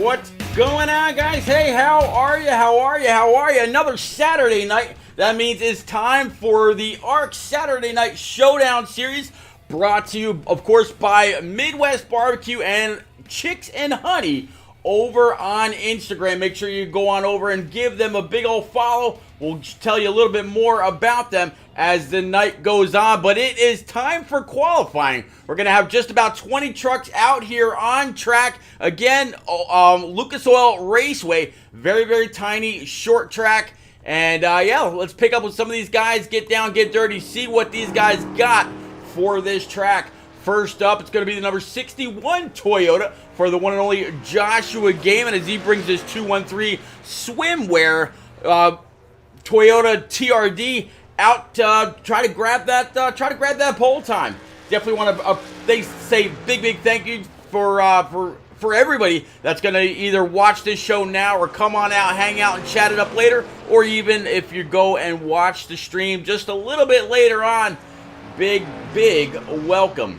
What's going on, guys? Hey, how are you? How are you? How are you? Another Saturday night. That means it's time for the ARCS Saturday Night Showdown series, brought to you, of course, by Midwest Barbecue and Chicks and Honey over on Instagram. Make sure you go on over and give them a big old follow. We'll tell you a little bit more about them as the night goes on, but it is time for qualifying. We're going to have just about 20 trucks out here on track. Again, Lucas Oil Raceway, very, very tiny, short track. And yeah, let's pick up with some of these guys, get down, get dirty, see what these guys got for this track. First up, it's going to be the number 61 Toyota for the one and only Joshua Gaiman as he brings his 213 swimwear Toyota TRD out to try to grab that pole time. Definitely want to they say big thank you for everybody that's going to either watch this show now or come on out, hang out and chat it up later, or even if you go and watch the stream just a little bit later on. Big welcome.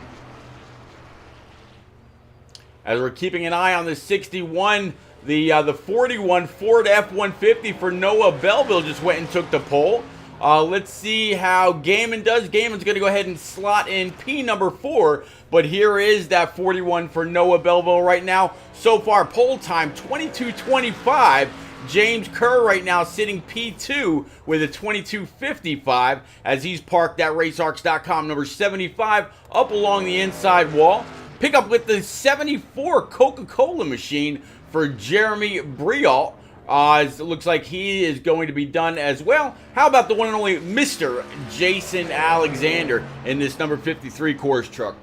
As we're keeping an eye on the 61, the 41 Ford F-150 for Noah Belleville just went and took the pole. Let's see how Gaiman does. Gaiman's going to go ahead and slot in P number 4, but here is that 41 for Noah Belleville right now. So far, pole time 22:25. James Kerr right now sitting P2 with a 22:55 as he's parked that RaceArcs.com number 75 up along the inside wall. Pick up with the 74 Coca-Cola machine for Jeremy Briault. It looks like he is going to be done as well. How about the one and only Mr. Jason Alexander in this number 53 Coors truck?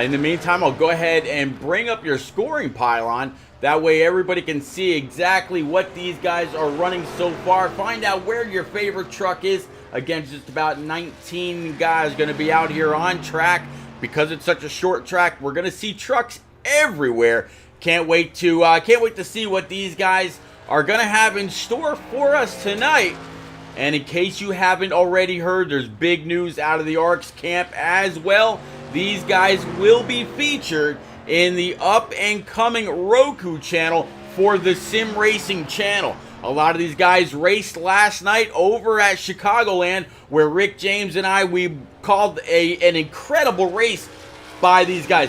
In the meantime, I'll go ahead and bring up your scoring pylon. That way everybody can see exactly what these guys are running so far. Find out where your favorite truck is. Again, just about 19 guys going to be out here on track. Because it's such a short track, we're going to see trucks everywhere. Can't wait to see what these guys are going to have in store for us tonight. And in case you haven't already heard, there's big news out of the ARCS camp as well. These guys will be featured in the up-and-coming Roku channel for the Sim Racing channel. A lot of these guys raced last night over at Chicagoland, where Rick James and we called an incredible race by these guys.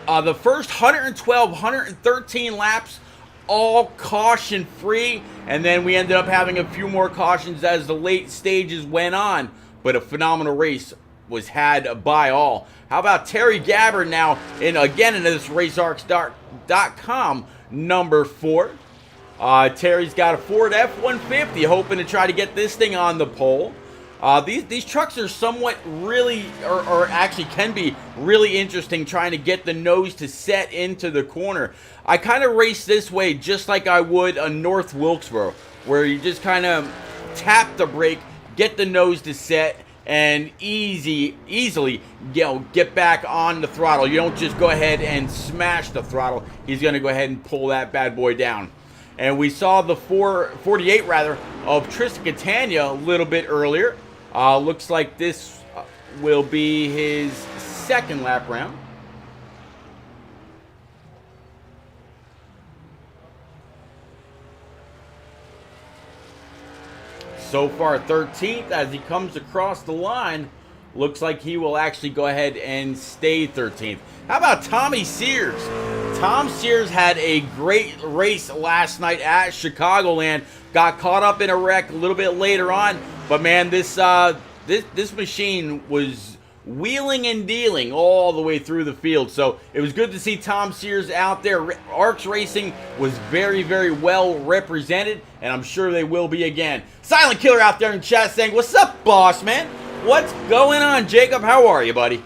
The first 112, 113 laps, all caution-free, and then we ended up having a few more cautions as the late stages went on, but a phenomenal race was had by all. How about Terry Gabbard now into this RaceArcs.com number 4. Terry's got a Ford F-150, hoping to try to get this thing on the pole. These trucks are somewhat really, or actually can be really interesting, trying to get the nose to set into the corner. I kind of race this way just like I would a North Wilkesboro, where you just kind of tap the brake, get the nose to set, and easily get back on the throttle. You don't just go ahead and smash the throttle. He's going to go ahead and pull that bad boy down. And we saw the 48 of Tristan Catania a little bit earlier. Looks like this will be his second lap round. So far 13th as he comes across the line. Looks like he will actually go ahead and stay 13th. How about Tommy Sears? Tom Sears had a great race last night at Chicagoland. Got caught up in a wreck a little bit later on. But man, this machine was wheeling and dealing all the way through the field. So it was good to see Tom Sears out there. ARCS Racing was very well represented, and I'm sure they will be again. Silent Killer out there in chat saying, "What's up, boss man? What's going on, Jacob? How are you, buddy?"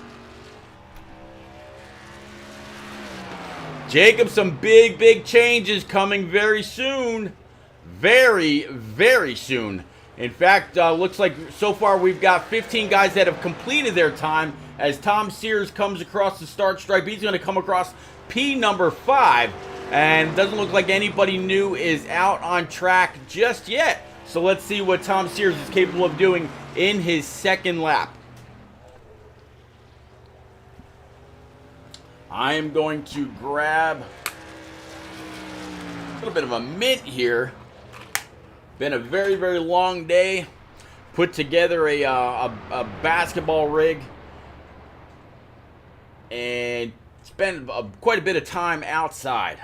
Jacob, some big changes coming very soon. Very soon. In fact, looks like so far we've got 15 guys that have completed their time. As Tom Sears comes across the start stripe, he's going to come across P number 5. And doesn't look like anybody new is out on track just yet. So let's see what Tom Sears is capable of doing in his second lap. I am going to grab a little bit of a mint here. Been a very, very long day. Put together a basketball rig and spent quite a bit of time outside.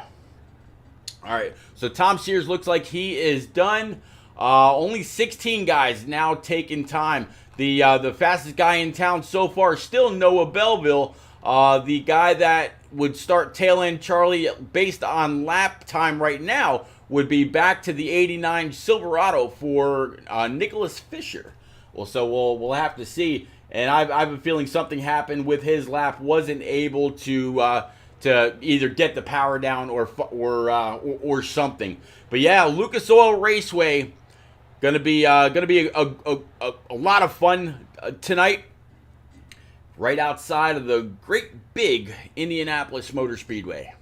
All right, so Tom Sears looks like he is done. Only 16 guys now taking time. The fastest guy in town so far still Noah Belleville. The guy that would start tail end Charlie based on lap time right now would be back to the 89 Silverado for Nicholas Fisher. Well, so we'll have to see. And I have a feeling something happened with his lap. Wasn't able to either get the power down or something. But yeah, Lucas Oil Raceway gonna be a lot of fun tonight. Right outside of the great big Indianapolis Motor Speedway.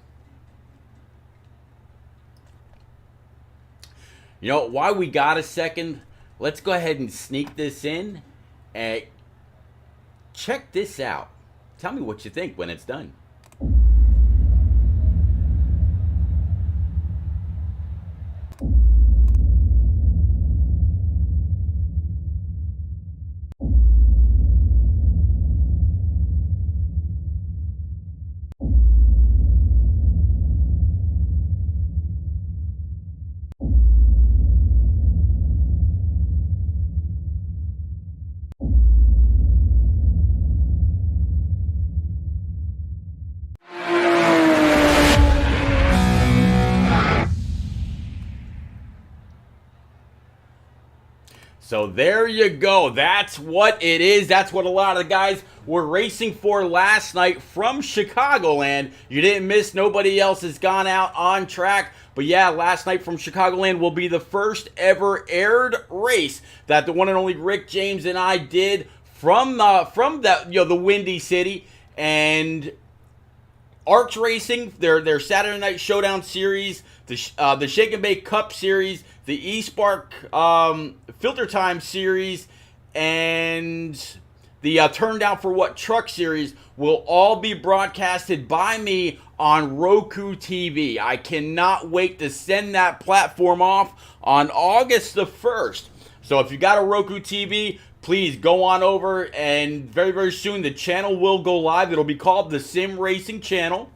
You know, while we got a second, let's go ahead and sneak this in and check this out. Tell me what you think when it's done. So there you go. That's what it is. That's what a lot of the guys were racing for last night from Chicagoland. You didn't miss. Nobody else has gone out on track. But yeah, last night from Chicagoland will be the first ever aired race that the one and only Rick James and I did from that, the Windy City. And ARCS Racing, their Saturday Night Showdown series, the Shake and Bake Cup series, the eSpark Filter Time series, and the Turn Down for What Truck series will all be broadcasted by me on Roku TV. I cannot wait to send that platform off on August the 1st. So if you got a Roku TV, please go on over, and very, very soon the channel will go live. It'll be called the Sim Racing Channel.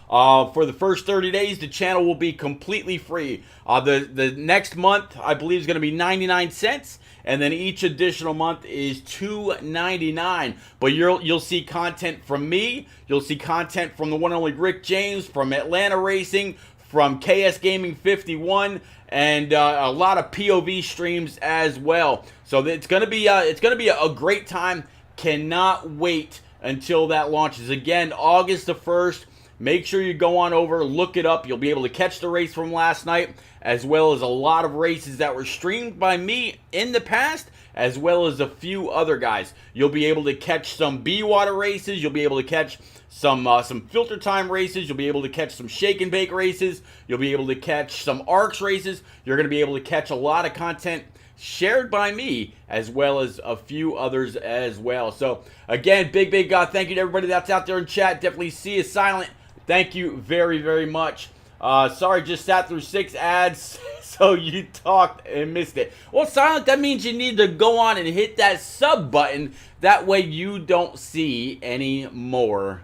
For the first 30 days, the channel will be completely free. The next month, I believe, is going to be 99 cents, and then each additional month is $2.99. But you'll see content from me. You'll see content from the one and only Rick James, from Atlanta Racing, from KS Gaming 51, and a lot of POV streams as well. So it's gonna be a great time. Cannot wait until that launches. Again, August the 1st. Make sure you go on over, look it up. You'll be able to catch the race from last night, as well as a lot of races that were streamed by me in the past, as well as a few other guys. You'll be able to catch some B-Water races. You'll be able to catch some filter time races. You'll be able to catch some shake and bake races. You'll be able to catch some ARCS races. You're going to be able to catch a lot of content shared by me, as well as a few others as well. So again, big thank you to everybody that's out there in chat. Definitely see you silent. Thank you very, very much. Sorry, just sat through 6 ads, so you talked and missed it. Well, silent, that means you need to go on and hit that sub button. That way you don't see any more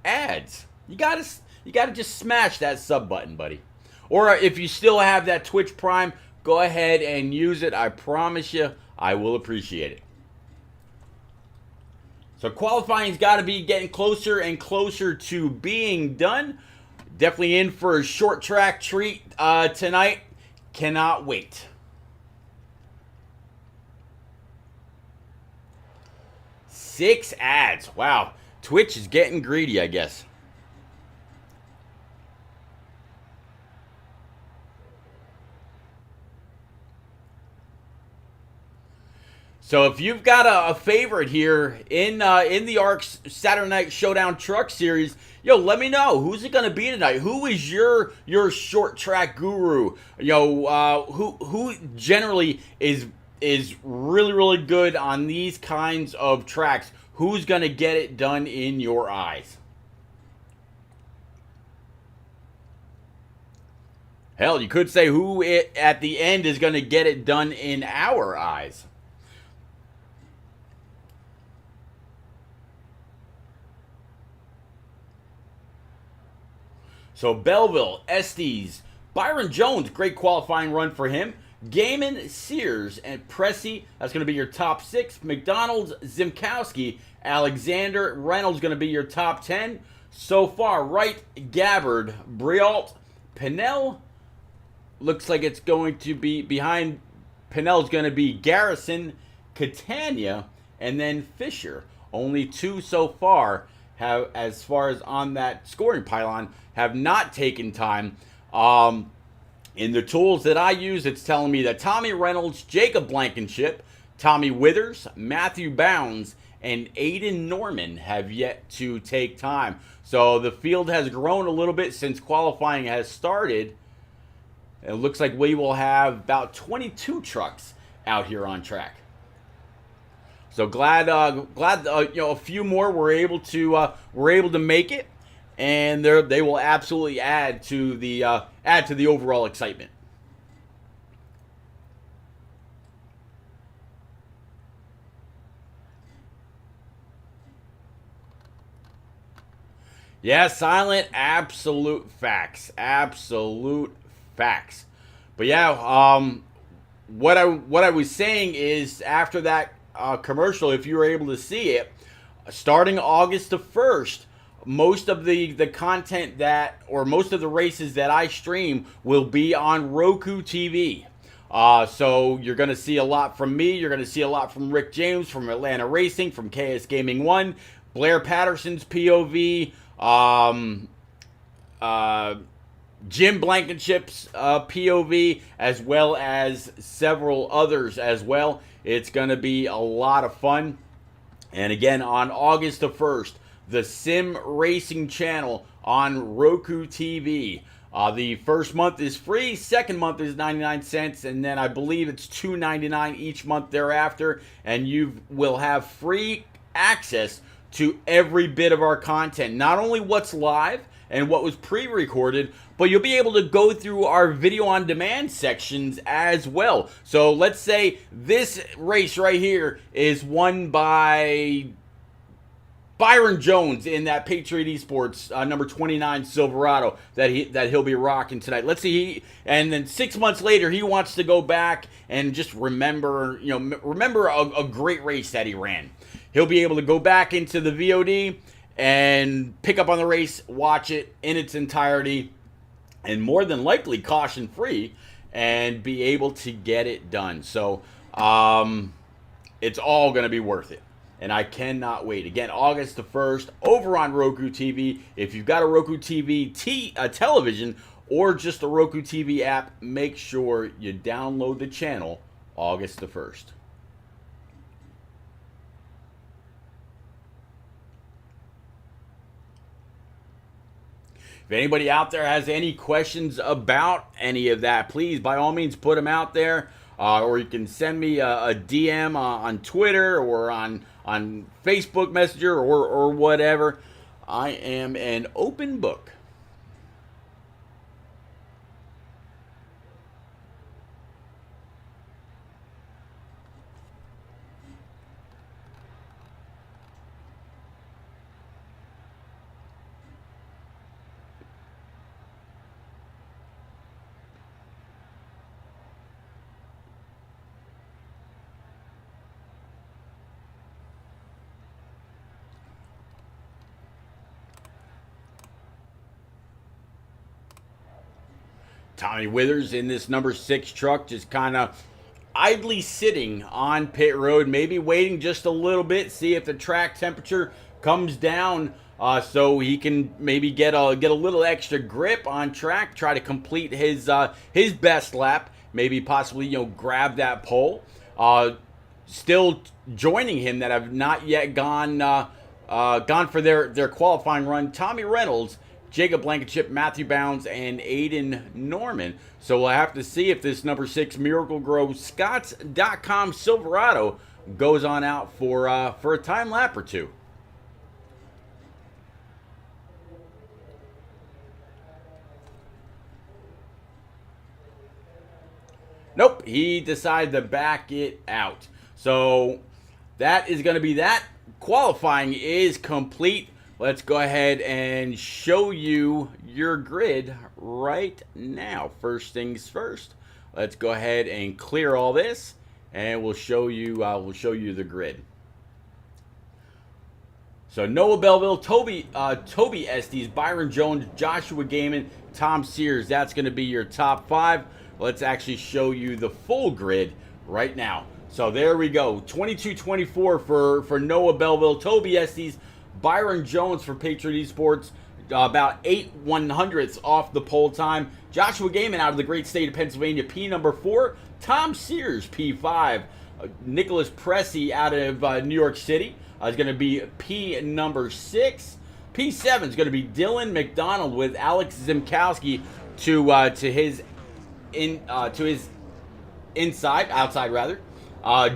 ads. You gotta just smash that sub button, buddy. Or if you still have that Twitch Prime, go ahead and use it. I promise you, I will appreciate it. So qualifying's got to be getting closer and closer to being done. Definitely in for a short track treat tonight. Cannot wait. Six ads. Wow. Twitch is getting greedy, I guess. So if you've got a favorite here in the ARCS Saturday Night Showdown Truck Series, yo, let me know. Who's it gonna be tonight? Who is your short track guru? Who generally is really good on these kinds of tracks? Who's gonna get it done in your eyes? Hell, you could say who at the end is going to get it done in our eyes. So Belleville, Estes, Byron Jones, great qualifying run for him. Gaiman, Sears, and Pressey, that's going to be your top 6. McDonald's, Zimkowski, Alexander, Reynolds going to be your top 10. So far, Wright, Gabbard, Briault, Pinnell. Looks like it's going to be behind Pinnell's going to be Garrison, Catania, and then Fisher. Only 2 so far have, as far as on that scoring pylon, have not taken time. In the tools that I use, it's telling me that Tommy Reynolds, Jacob Blankenship, Tommy Withers, Matthew Bounds, and Aiden Norman have yet to take time. So the field has grown a little bit since qualifying has started. It looks like we will have about 22 trucks out here on track. So glad a few more were able to make it, and they will absolutely add to the overall excitement. Yeah, Silent, absolute facts. Absolute facts. But yeah, what I was saying is after that commercial, if you were able to see it, starting August the 1st, most of the content that, or most of the races that I stream will be on Roku TV. So you're going to see a lot from me. You're going to see a lot from Rick James, from Atlanta Racing, from KS Gaming 1, Blair Patterson's POV, Jim Blankenship's POV, as well as several others as well. It's going to be a lot of fun. And again, on August the 1st, the Sim Racing channel on Roku TV. The first month is free, second month is 99 cents, and then I believe it's $2.99 each month thereafter, and you will have free access to every bit of our content. Not only what's live and what was pre-recorded, but you'll be able to go through our video on demand sections as well. So let's say this race right here is won by Byron Jones in that Patriot Esports number 29 Silverado that he'll be rocking tonight. Let's see, and then 6 months later he wants to go back and just remember a great race that he ran. He'll be able to go back into the VOD and pick up on the race, watch it in its entirety, and more than likely caution free, and be able to get it done. So it's all going to be worth it. And I cannot wait. Again, August the 1st, over on Roku TV. If you've got a Roku TV television or just a Roku TV app, make sure you download the channel August the 1st. If anybody out there has any questions about any of that, please, by all means, put them out there. Or you can send me a DM on Twitter or on Facebook Messenger or whatever. I am an open book. Tommy Withers in this number 6 truck, just kind of idly sitting on pit road, maybe waiting just a little bit, see if the track temperature comes down, so he can maybe get a little extra grip on track, try to complete his best lap, maybe possibly grab that pole. Still joining him that have not yet gone for their qualifying run, Tommy Reynolds, Jacob Blankenship, Matthew Bounds, and Aiden Norman. So we'll have to see if this number 6 Miracle Grow Scotts.com Silverado goes on out for a time lap or two. Nope, he decided to back it out. So that is going to be that. Qualifying is complete. Let's go ahead and show you your grid right now. First things first. Let's go ahead and clear all this, and we'll show you the grid. So Noah Belleville, Toby Estes, Byron Jones, Joshua Gaiman, Tom Sears. That's going to be your top 5. Let's actually show you the full grid right now. So there we go. 22-24 for Noah Belleville, Toby Estes, Byron Jones for Patriot Esports. About 8/100ths off the pole time. Joshua Gaiman out of the great state of Pennsylvania, P number 4. Tom Sears, P5. Nicholas Pressey out of New York City is going to be P number 6. P7 is going to be Dylan McDonald with Alex Zimkowski to his outside rather.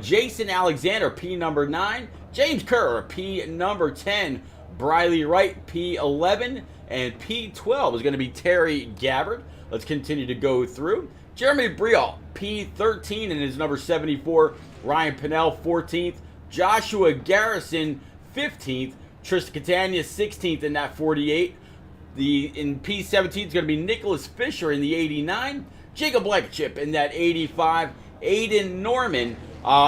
Jason Alexander, P number 9. James Kerr, P number 10. Briley Wright, P11, and P12 is going to be Terry Gabbard. Let's continue to go through. Jeremy Briall, P13 and his number 74. Ryan Pinnell, 14th. Joshua Garrison, 15th. Tristan Catania, 16th in that 48. In P17 is going to be Nicholas Fisher in the 89. Jacob Blankenship in that 85. Aiden Norman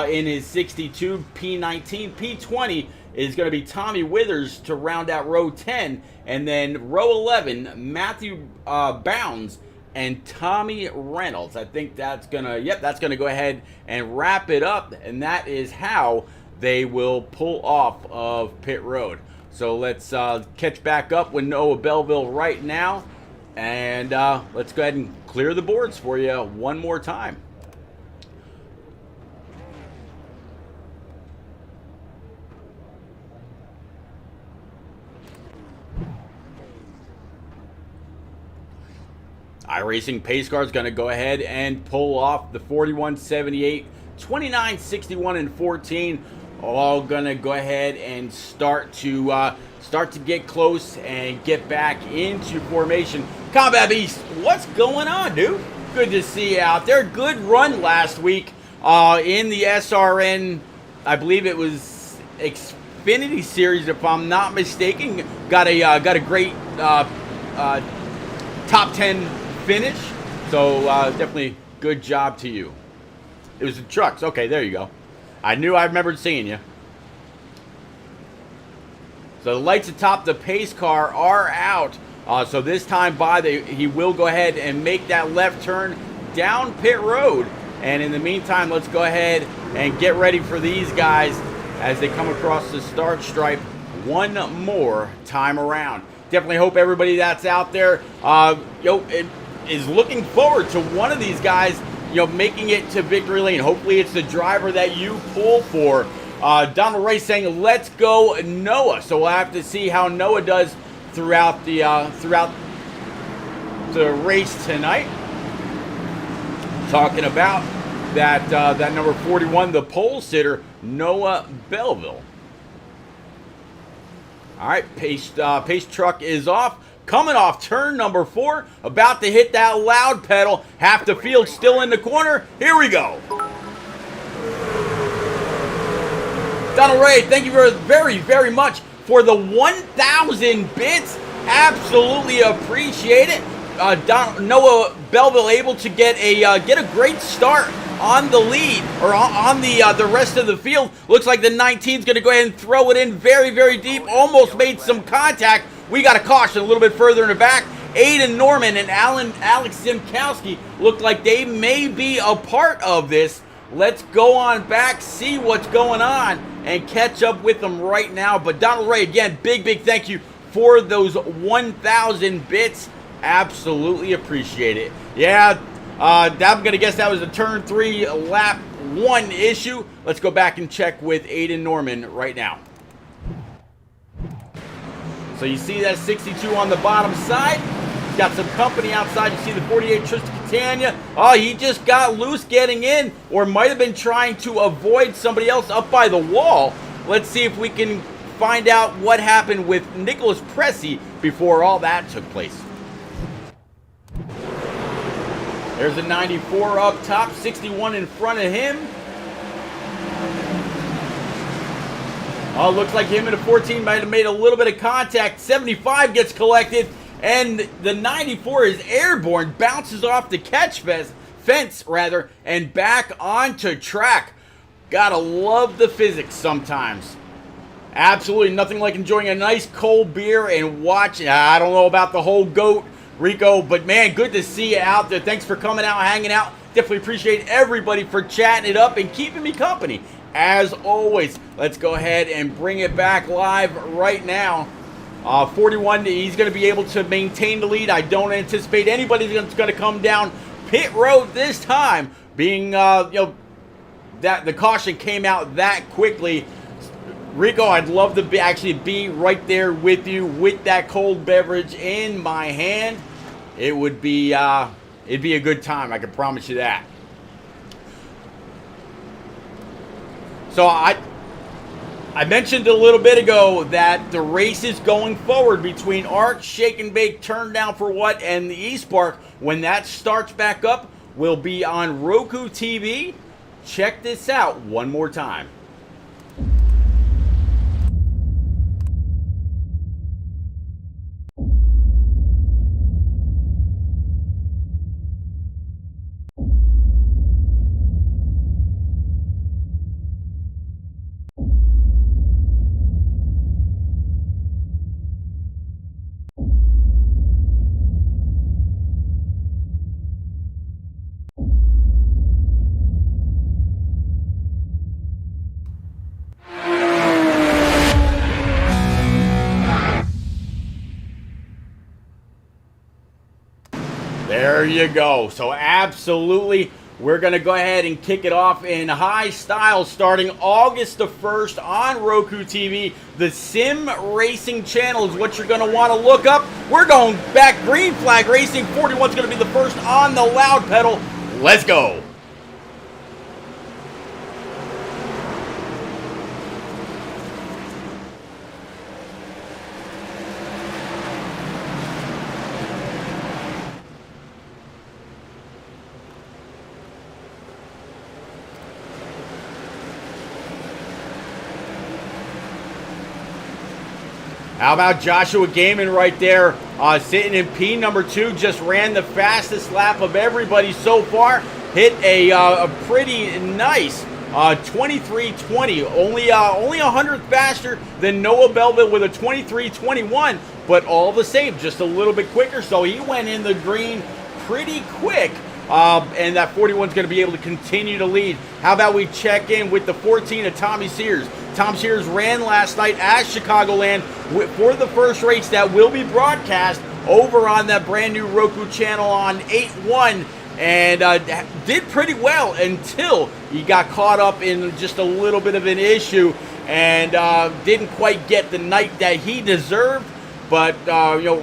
in his 62. P19. P20 is going to be Tommy Withers to round out row 10. And then row 11, Matthew Bounds and Tommy Reynolds. I think that's going to, that's going to go ahead and wrap it up. And that is how they will pull off of pit road. So let's catch back up with Noah Belleville right now. And let's go ahead and clear the boards for you one more time. iRacing pace car is going to go ahead and pull off the 41, 78, 29, 61, and 14. All going to go ahead and start to get close and get back into formation. Combat Beast, what's going on, dude? Good to see you out there. Good run last week in the SRN. I believe it was Xfinity Series, if I'm not mistaken. Got a great top 10 finish, so definitely good job to you. It was the trucks. Okay, there you go. I remembered seeing you. So the lights atop the pace car are out. So this time he will go ahead and make that left turn down pit road. And in the meantime, let's go ahead and get ready for these guys as they come across the start stripe one more time around. Definitely hope everybody that's out there is looking forward to one of these guys, making it to victory lane. Hopefully it's the driver that you pull for. Donald Ray saying, let's go Noah. So we'll have to see how Noah does throughout the race tonight. Talking about that number 41, the pole sitter, Noah Belleville. All right, pace truck is off. Coming off turn number 4, about to hit that loud pedal. Half the field still in the corner. Here we go. Donald Ray, thank you very, very much for the 1,000 bits. Absolutely appreciate it. Noah Belleville able to get a great start on the lead, or on the rest of the field. Looks like the 19's going to go ahead and throw it in very, very deep. Almost made some contact. We got a caution a little bit further in the back. Aiden Norman and Alex Zimkowski look like they may be a part of this. Let's go on back, see what's going on, and catch up with them right now. But Donald Ray, again, big thank you for those 1,000 bits. Absolutely appreciate it. Yeah, I'm going to guess that was a turn 3, lap 1 issue. Let's go back and check with Aiden Norman right now. So you see that 62 on the bottom side. He's got some company outside. You see the 48 Tristan Catania. Oh, he just got loose getting in, or might have been trying to avoid somebody else up by the wall. Let's see if we can find out what happened with Nicholas Pressey before all that took place. There's a 94 up top, 61 in front of him. Oh, looks like him and a 14 might have made a little bit of contact. 75 gets collected, and the 94 is airborne, bounces off the fence, and back onto track. Gotta love the physics sometimes. Absolutely nothing like enjoying a nice cold beer and watching. I don't know about the whole goat, Rico, but man, good to see you out there. Thanks for coming out, hanging out. Definitely appreciate everybody for chatting it up and keeping me company. As always, let's go ahead and bring it back live right now. 41, he's going to be able to maintain the lead. I don't anticipate anybody that's going to come down pit road this time, being, that the caution came out that quickly. Rico, I'd love to actually be right there with you with that cold beverage in my hand. It would be, it'd be a good time. I can promise you that. So I mentioned a little bit ago that the races going forward between ARCS, Shake and Bake, Turn Down for What, and the eSpark, when that starts back up, will be on Roku TV. Check this out one more time. There you go. So absolutely, we're going to go ahead and kick it off in high style starting August the 1st on Roku TV. The Sim Racing channel is what you're going to want to look up. We're going back green flag racing. 41's going to be the first on the loud pedal. Let's go. How about Joshua Gaiman right there, sitting in P number 2, just ran the fastest lap of everybody so far. Hit a pretty nice 23:20, only 100th faster than Noah Belville with a 23:21, but all the same, just a little bit quicker. So he went in the green pretty quick. And that 41's going to be able to continue to lead. How about we check in with the 14 of Tommy Sears. Tom Sears ran last night at Chicagoland for the first race that will be broadcast over on that brand new Roku channel on 8-1, and did pretty well until he got caught up in just a little bit of an issue and didn't quite get the night that he deserved. But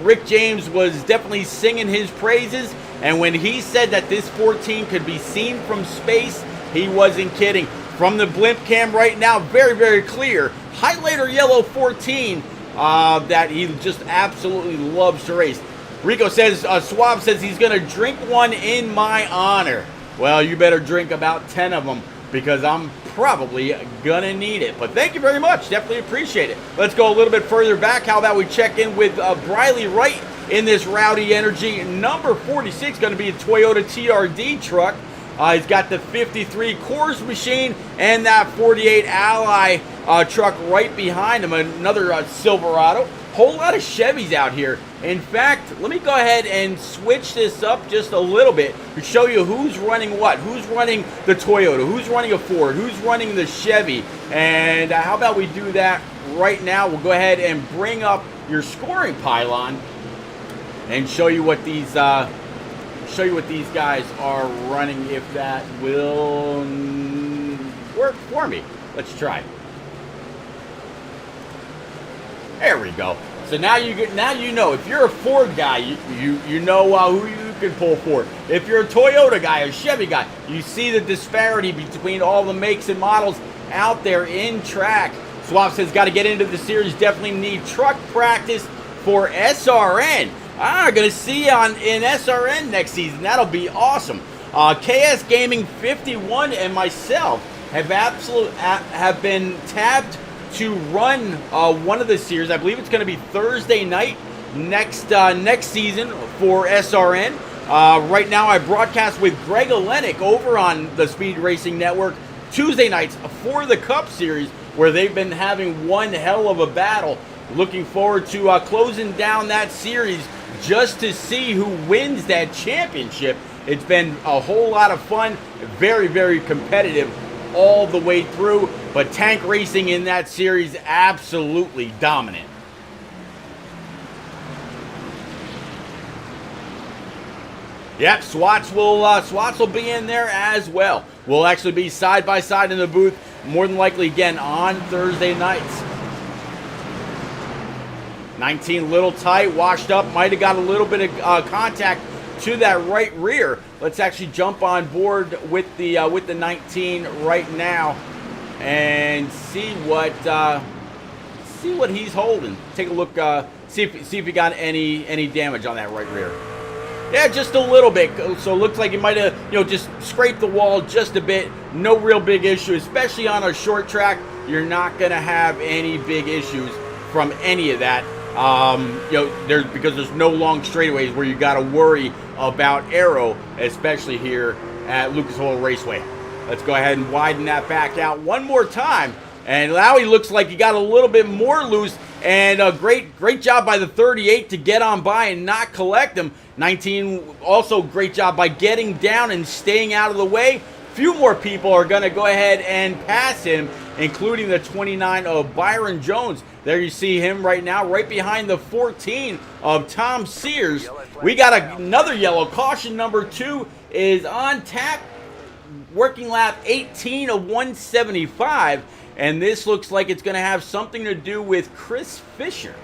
Rick James was definitely singing his praises, and when he said that this 14 could be seen from space, he wasn't kidding. From the blimp cam right now, very, very clear. Highlighter yellow 14 that he just absolutely loves to race. Rico says, Swab says he's going to drink one in my honor. Well, you better drink about 10 of them because I'm probably going to need it. But thank you very much. Definitely appreciate it. Let's go a little bit further back. How about we check in with Briley Wright in this Rowdy Energy. Number 46 going to be a Toyota TRD truck. He's got the 53 Coors machine and that 48 Ally truck right behind him, another Silverado. Whole lot of Chevys out here. In fact, let me go ahead and switch this up just a little bit to show you who's running what. Who's running the Toyota, who's running a Ford, who's running the Chevy. And how about we do that right now? We'll go ahead and bring up your scoring pylon and show you what these guys are running, if that will work for me. Let's try. There we go. So now you know if you're a Ford guy, you know who you can pull for. If you're a Toyota guy, a Chevy guy, you see the disparity between all the makes and models out there in track. Swap says got to get into the series. Definitely need truck practice for SRN. Gonna see you in SRN next season. That'll be awesome. KS Gaming 51 and myself have been tabbed to run one of the series. I believe it's going to be Thursday night next season for SRN. Right now, I broadcast with Greg Olenek over on the Speed Racing Network Tuesday nights for the Cup Series, where they've been having one hell of a battle. Looking forward to closing down that series just to see who wins that championship. It's been a whole lot of fun, very, very competitive all the way through, but tank racing in that series absolutely dominant. Yep, Swats will be in there as well. We'll actually be side by side in the booth, more than likely again on Thursday nights. 19 a little tight, washed up, might have got a little bit of contact to that right rear. Let's actually jump on board with the 19 right now and see what he's holding. Take a look, see if he got any damage on that right rear. Yeah, just a little bit. So it looks like he might have, just scraped the wall just a bit. No real big issue, especially on a short track. You're not gonna have any big issues from any of that. Because there's no long straightaways where you got to worry about aero, especially here at Lucas Oil Raceway. Let's go ahead and widen that back out one more time. And now he looks like he got a little bit more loose. And a great job by the 38 to get on by and not collect him. 19 also great job by getting down and staying out of the way. Few more people are going to go ahead and pass him, including the 29 of Byron Jones. There you see him right now, right behind the 14 of Tom Sears. We got another yellow. Caution number 2 is on tap, working lap 18 of 175. And this looks like it's going to have something to do with Chris Fisher.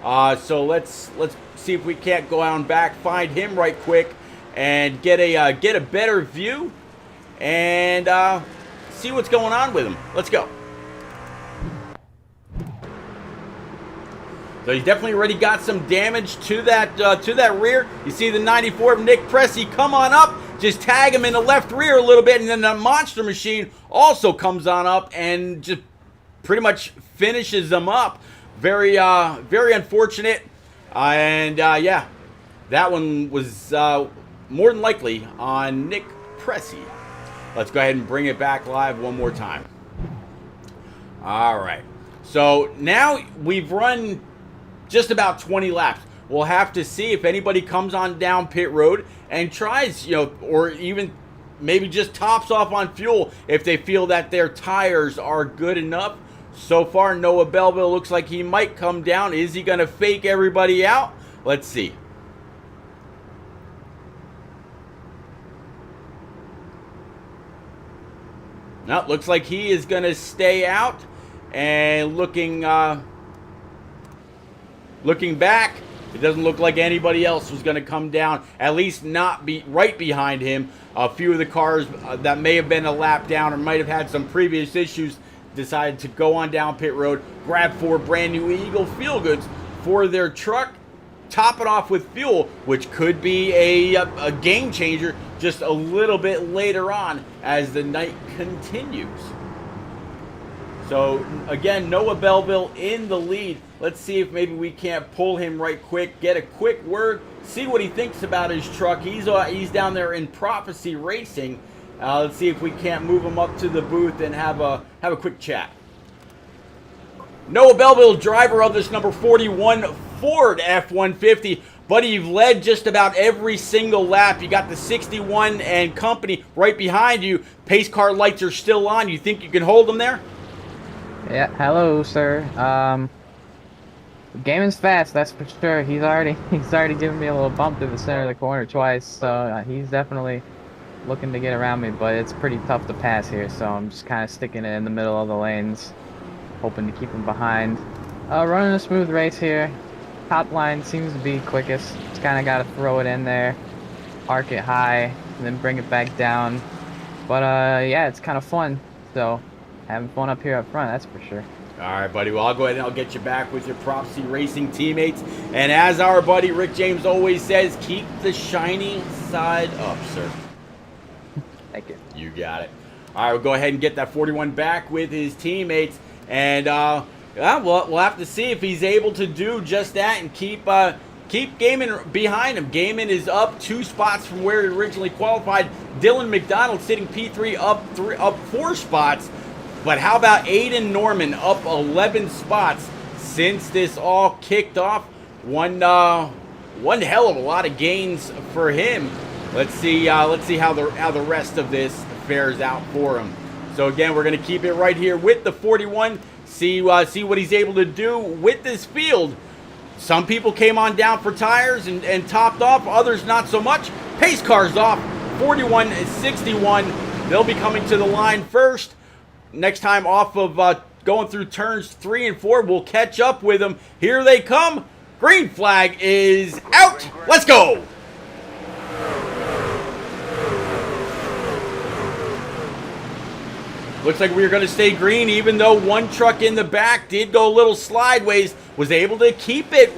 So let's see if we can't go on back, find him right quick, and get a better view and see what's going on with him. Let's go. So he's definitely already got some damage to that rear. You see the 94 of Nick Pressey come on up, just tag him in the left rear a little bit, and then the Monster Machine also comes on up and just pretty much finishes them up. Very unfortunate. Yeah, that one was more than likely on Nick Pressey. Let's go ahead and bring it back live one more time. All right. So now we've run just about 20 laps. We'll have to see if anybody comes on down pit road and tries, or even maybe just tops off on fuel if they feel that their tires are good enough. So far, Noah Belleville looks like he might come down. Is he going to fake everybody out? Let's see. No, looks like he is going to stay out. And looking back, it doesn't look like anybody else was going to come down, at least not be right behind him. A few of the cars that may have been a lap down or might have had some previous issues decided to go on down pit road, grab 4 brand new Eagle Feel Goods for their truck, top it off with fuel, which could be a game changer just a little bit later on as the night continues. So, again, Noah Belleville in the lead. Let's see if maybe we can't pull him right quick, get a quick word, see what he thinks about his truck. He's down there in Prophecy Racing. Let's see if we can't move him up to the booth and have a quick chat. Noah Belleville, driver of this number 41 Ford F-150. Buddy, you've led just about every single lap. You got the 61 and company right behind you. Pace car lights are still on. You think you can hold them there? Yeah, hello, sir. Gaming's fast, that's for sure. He's already given me a little bump through the center of the corner twice, so he's definitely looking to get around me, but it's pretty tough to pass here, so I'm just kind of sticking it in the middle of the lanes, hoping to keep him behind. Running a smooth race here. Top line seems to be quickest. Just kind of got to throw it in there, arc it high, and then bring it back down. But yeah, it's kind of fun, so having fun up here up front, that's for sure. All right, buddy. Well, I'll go ahead and I'll get you back with your Prop C Racing teammates. And as our buddy Rick James always says, keep the shiny side up, sir. Thank you. You got it. All right, we'll go ahead and get that 41 back with his teammates. And yeah, we'll have to see if he's able to do just that and keep Gaiman behind him. Gaiman is up 2 spots from where he originally qualified. Dylan McDonald sitting P3 up 4 spots. But how about Aiden Norman up 11 spots since this all kicked off? One hell of a lot of gains for him. Let's see how the rest of this fares out for him. So again, we're going to keep it right here with the 41. See what he's able to do with this field. Some people came on down for tires and topped off. Others not so much. Pace cars off. 41 and 61. They'll be coming to the line first. Next time off of going through turns 3 and 4, we'll catch up with them. Here they come. Green flag is out. Let's go. Looks like we're going to stay green, even though one truck in the back did go a little sideways, was able to keep it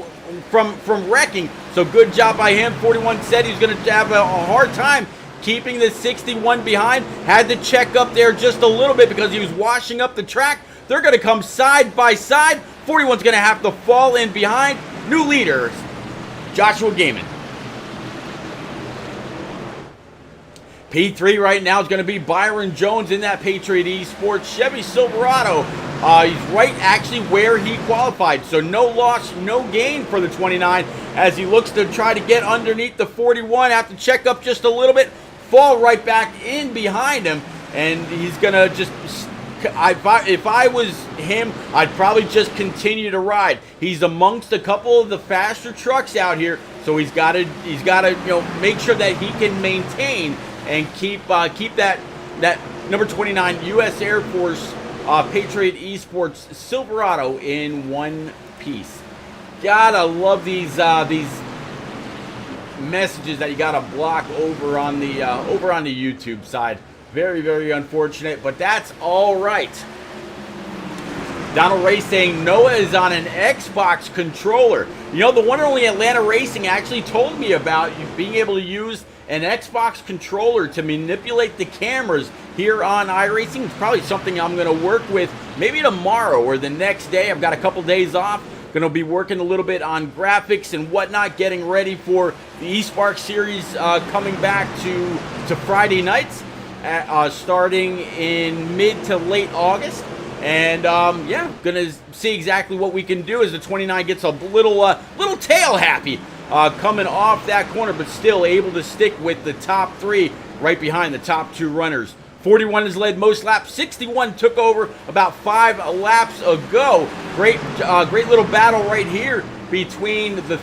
from wrecking. So good job by him. 41 said he's going to have a hard time keeping the 61 behind. Had to check up there just a little bit because he was washing up the track. They're going to come side by side. 41's going to have to fall in behind. New leaders, Joshua Gaiman. P3 right now is going to be Byron Jones in that Patriot Esports Chevy Silverado. He's right actually where he qualified. So no loss, no gain for the 29 as he looks to try to get underneath the 41. Have to check up just a little bit, fall right back in behind him, and he's going to just... If I was him, I'd probably just continue to ride. He's amongst a couple of the faster trucks out here, so he's got to make sure that he can maintain and keep that number 29 U.S. Air Force Patriot Esports Silverado in one piece. Gotta love these messages that you gotta block over on the YouTube side. Very, very unfortunate, but that's all right. Donald Ray saying Noah is on an Xbox controller. You know, the one and only Atlanta Racing actually told me about you being able to use an Xbox controller to manipulate the cameras here on iRacing. It's probably something I'm going to work with maybe tomorrow or the next day. I've got a couple days off. Going to be working a little bit on graphics and whatnot, getting ready for the eSpark series coming back to Friday nights. Starting in mid to late August, and yeah, gonna see exactly what we can do as the 29 gets a little tail happy coming off that corner, but still able to stick with the top 3 right behind the top 2 runners. 41 has led most laps. 61 took over about 5 laps ago. Great little battle right here between the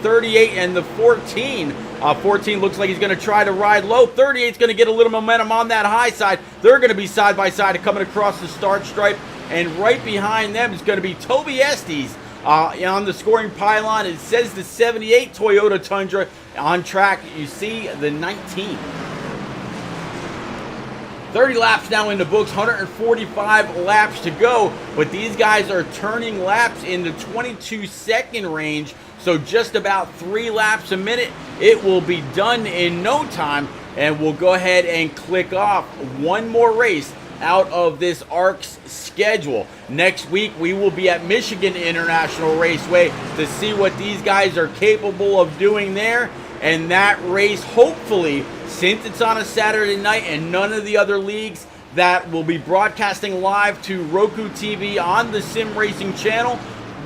38 and the 14. 14 looks like he's going to try to ride low. 38's going to get a little momentum on that high side. They're going to be side by side coming across the start stripe. And right behind them is going to be Toby Estes on the scoring pylon. It says the 78 Toyota Tundra on track. You see the 19. 30 laps now in the books, 145 laps to go, but these guys are turning laps in the 22-second range, so just about 3 laps a minute. It will be done in no time, and we'll go ahead and click off one more race out of this ARCS schedule. Next week, we will be at Michigan International Raceway to see what these guys are capable of doing there. And that race, hopefully, since it's on a Saturday night and none of the other leagues, that will be broadcasting live to Roku TV on the Sim Racing channel,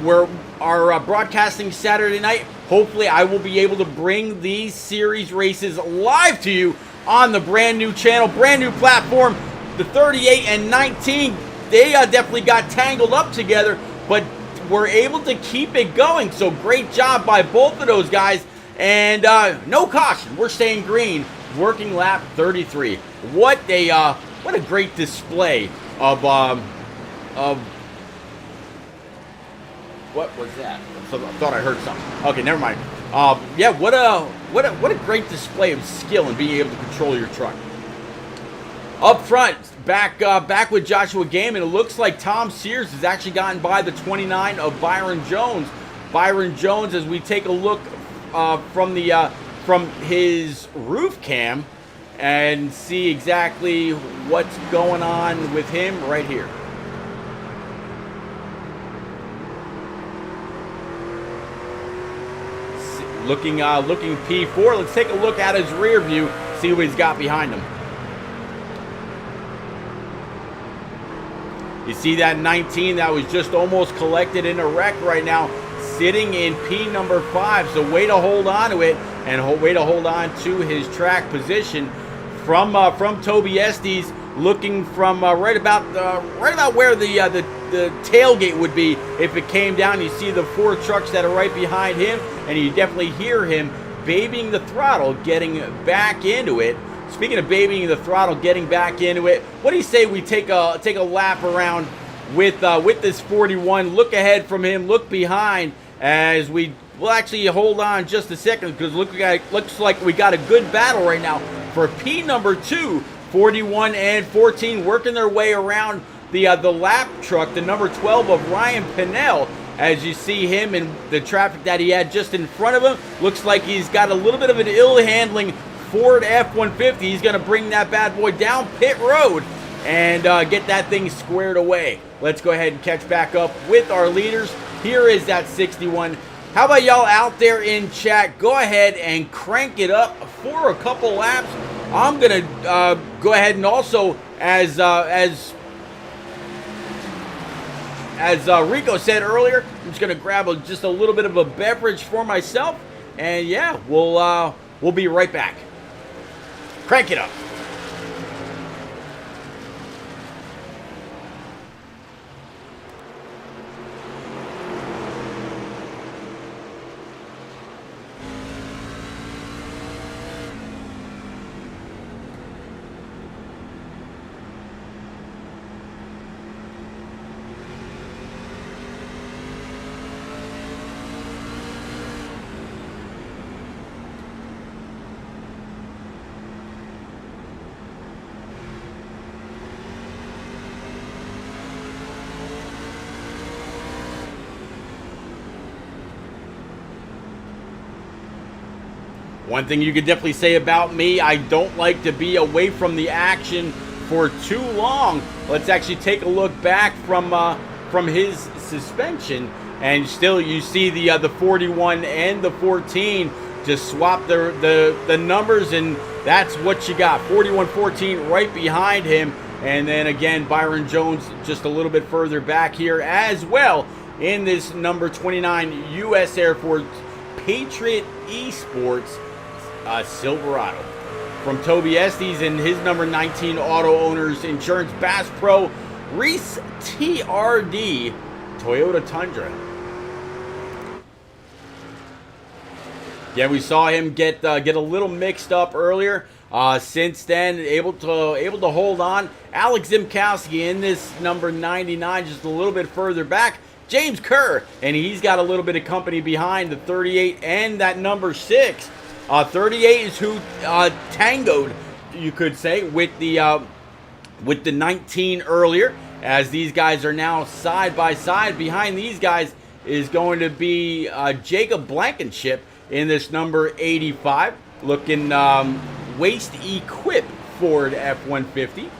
where our broadcasting Saturday night. Hopefully, I will be able to bring these series races live to you on the brand new channel, brand new platform. The 38 and 19, they definitely got tangled up together, but were able to keep it going. So great job by both of those guys. And no caution. We're staying green. Working lap 33. What a great display of what was that? So I thought I heard something. Okay, never mind. Yeah, what a great display of skill in being able to control your truck. Up front, back with Joshua Gaiman, it looks like Tom Sears has actually gotten by the 29 of Byron Jones. Byron Jones, as we take a look from his roof cam and see exactly what's going on with him right here. Looking P4. Let's take a look at his rear view, see what he's got behind him. You see that 19 that was just almost collected in a wreck right now, sitting in P number 5. So way to hold on to it and way to hold on to his track position from Toby Estes, looking from right about where the tailgate would be if it came down. You see the 4 trucks that are right behind him, and you definitely hear him babying the throttle, getting back into it. Speaking of babying the throttle, getting back into it, what do you say we take a lap around with this 41? Look ahead from him, look behind, as we'll actually hold on just a second, because looks like we got a good battle right now for P number 2. 41 and 14 working their way around the lap truck, the number 12 of Ryan Pinnell. As you see him in the traffic that he had just in front of him, looks like he's got a little bit of an ill-handling Ford F-150. He's going to bring that bad boy down pit road and get that thing squared away. Let's go ahead and catch back up with our leaders. Here is that 61. How about y'all out there in chat? Go ahead and crank it up for a couple laps. I'm going to go ahead and also, as Rico said earlier, I'm just going to grab just a little bit of a beverage for myself. And yeah, we'll be right back. Crank it up. One thing you could definitely say about me, I don't like to be away from the action for too long. Let's actually take a look back from his suspension, and still you see the 41 and the 14 just swap the numbers, and that's what you got. 41-14 right behind him, and then again Byron Jones just a little bit further back here as well in this number 29 U.S. Air Force Patriot Esports Silverado. From Toby Estes and his number 19 Auto Owners Insurance Bass Pro Reese TRD Toyota Tundra. Yeah, we saw him get a little mixed up earlier. Since then, able to hold on. Alex Zimkowski in this number 99, just a little bit further back. James Kerr, and he's got a little bit of company behind the 38 and that number 6. 38 is who tangoed, you could say, with the 19 earlier, as these guys are now side by side. Behind these guys is going to be Jacob Blankenship in this number 85, looking waist equipped Ford F-150.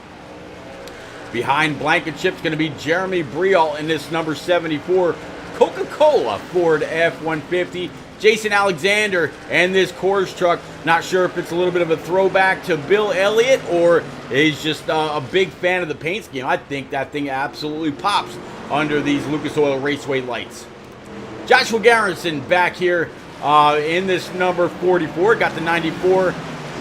Behind Blankenship's going to be Jeremy Brial in this number 74 Coca-Cola Ford F-150. Jason Alexander and this Coors truck. Not sure if it's a little bit of a throwback to Bill Elliott or he's just a big fan of the paint scheme. I think that thing absolutely pops under these Lucas Oil Raceway lights. Joshua Garrison back here in this number 44. Got the 94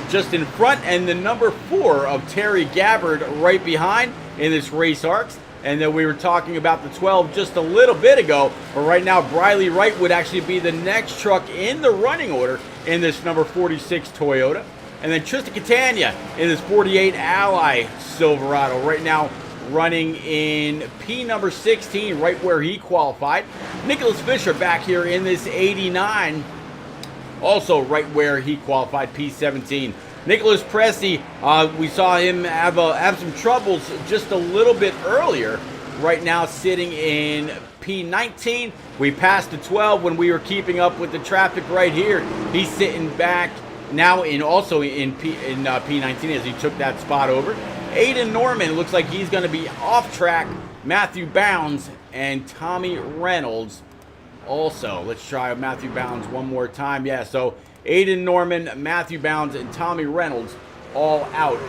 just in front, and the number 4 of Terry Gabbard right behind in this Race ARCS. And then we were talking about the 12 just a little bit ago, but right now Briley Wright would actually be the next truck in the running order in this number 46 Toyota. And then Tristan Catania in this 48 Ally Silverado right now running in P number 16, right where he qualified. Nicholas Fisher back here in this 89, also right where he qualified, P17. Nicholas Presti, we saw him have some troubles just a little bit earlier. Right now sitting in P19. We passed the 12 when we were keeping up with the traffic right here. He's sitting back now also in P19 as he took that spot over. Aiden Norman looks like he's going to be off track. Matthew Bounds and Tommy Reynolds also. Let's try Matthew Bounds one more time. Yeah, so Aiden Norman, Matthew Bounds, and Tommy Reynolds all out,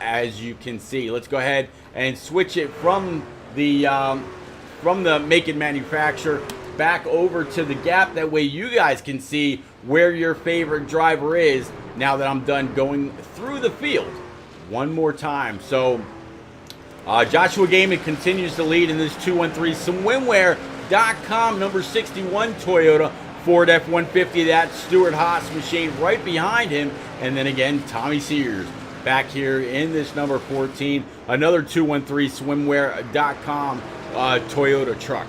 as you can see. Let's go ahead and switch it from the make and manufacturer back over to the gap. That way you guys can see where your favorite driver is now that I'm done going through the field one more time. So Joshua Gaiman continues to lead in this 213 swimwear.com number 61 Toyota Ford F-150. That Stuart Haas machine right behind him. And then again, Tommy Sears back here in this number 14. Another 213 swimwear.com Toyota truck.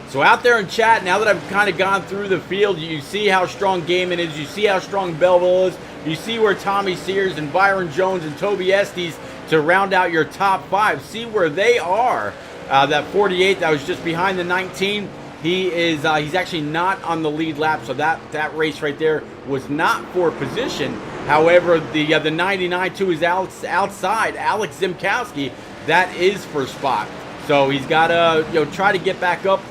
So out there in chat, now that I've kind of gone through the field, you see how strong Gaiman is, you see how strong Belleville is, you see where Tommy Sears and Byron Jones and Toby Estes to round out your top 5. See where they are. That 48 that was just behind the 19, he's actually not on the lead lap, so that race right there was not for position. However, the 99 too is outside. Alex Zimkowski, that is for spot. So he's got to try to get back up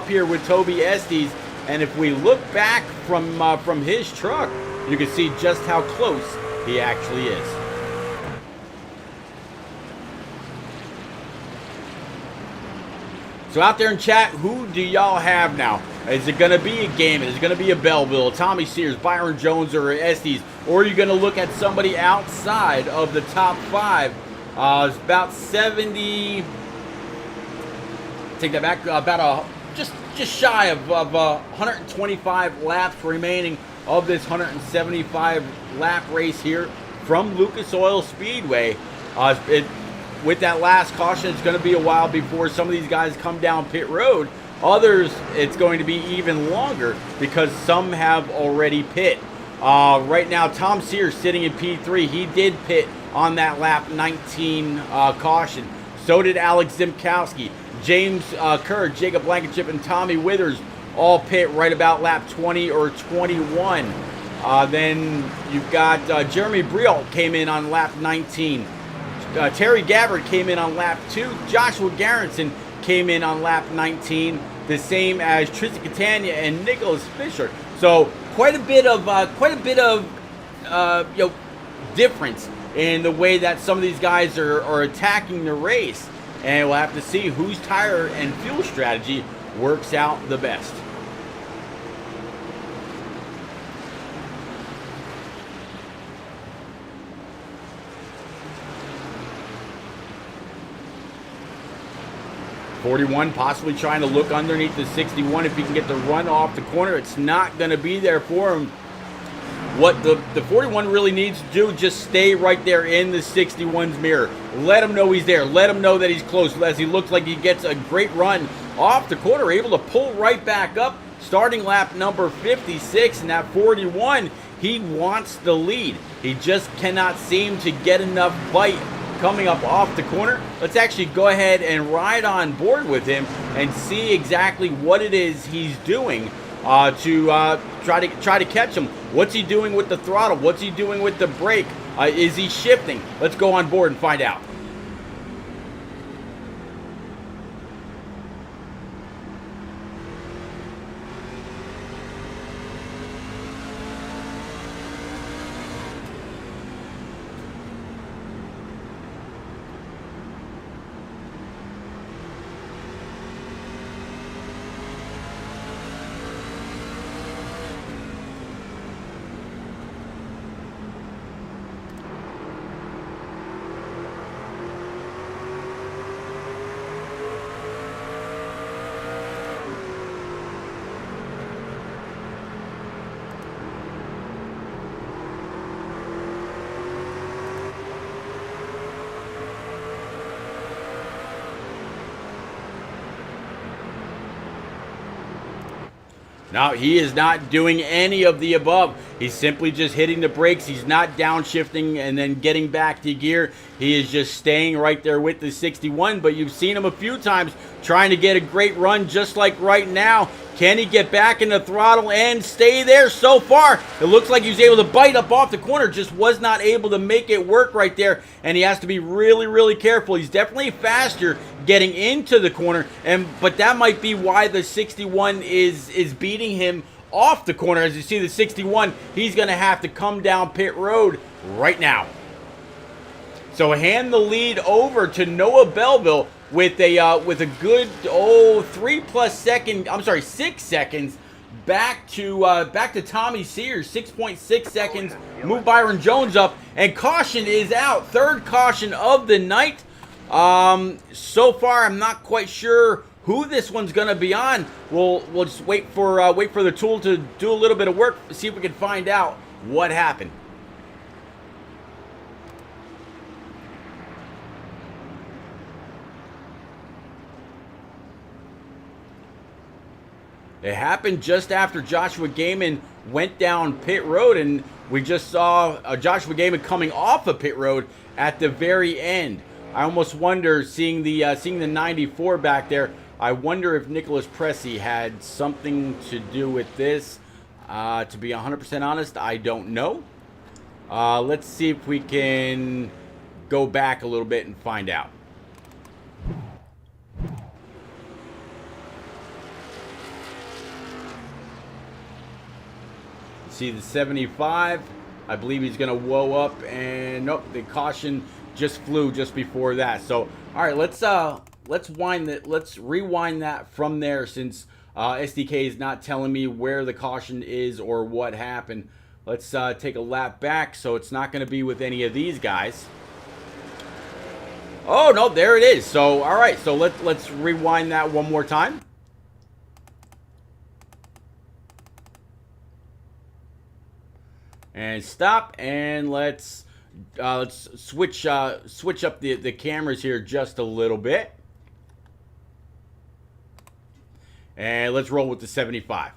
here with Toby Estes. And if we look back from his truck, you can see just how close he actually is. So out there in chat, who do y'all have now? Is it going to be a Gaiman? Is it going to be a Belleville, Tommy Sears, Byron Jones, or Estes? Or are you going to look at somebody outside of the top 5? It's about 70... Take that back. About just shy of 125 laps remaining of this 175 lap race here from Lucas Oil Speedway. With that last caution, it's going to be a while before some of these guys come down pit road. Others, it's going to be even longer because some have already pit. Right now, Tom Sears sitting in P3. He did pit on that lap 19 caution. So did Alex Zimkowski. James Kerr, Jacob Blankenship, and Tommy Withers all pit right about lap 20 or 21. Then you've got Jeremy Briault came in on lap 19. Terry Gabbard came in on lap 2. Joshua Garrison came in on lap 19. The same as Tristan Catania and Nicholas Fisher. So quite a bit of difference in the way that some of these guys are attacking the race. And we'll have to see whose tire and fuel strategy works out the best. .41 possibly trying to look underneath the 61 if he can get the run off the corner. It's not going to be there for him. What the 41 really needs to do, just stay right there in the 61's mirror. Let him know he's there. Let him know that he's close as he looks like he gets a great run off the corner, able to pull right back up, starting lap number 56. And that 41, he wants the lead. He just cannot seem to get enough bite coming up off the corner. Let's actually go ahead and ride on board with him and see exactly what it is he's doing to try to catch him. What's he doing with the throttle? What's he doing with the brake? Is he shifting? Let's go on board and find out. No, he is not doing any of the above. He's simply just hitting the brakes. He's not downshifting and then getting back to gear. He is just staying right there with the 61, but you've seen him a few times trying to get a great run just like right now. Can he get back in the throttle and stay there? So far, it looks like he was able to bite up off the corner, just was not able to make it work right there, and he has to be really, really careful. He's definitely faster getting into the corner, but that might be why the 61 is beating him off the corner. As you see, the 61, he's going to have to come down pit road right now. So hand the lead over to Noah Belleville with a good 6 seconds back to Tommy Sears. 6.6 seconds. Move Byron Jones up, and caution is out. Third caution of the night. So far, I'm not quite sure who this one's gonna be on. We'll just wait for the tool to do a little bit of work, see if we can find out what happened. It happened just after Joshua Gaiman went down pit road, and we just saw Joshua Gaiman coming off of pit road at the very end. I almost wonder, seeing the 94 back there, I wonder if Nicholas Pressey had something to do with this. To be 100% honest, I don't know. Let's see if we can go back a little bit and find out. See the 75, I believe he's gonna whoa up, and nope, the caution just flew just before that. So all right, let's rewind that from there, since SDK is not telling me where the caution is or what happened. Let's take a lap back, so it's not gonna be with any of these guys. Oh no, there it is. So all right, so let's rewind that one more time. And stop, and let's switch up the cameras here just a little bit, and let's roll with the 75.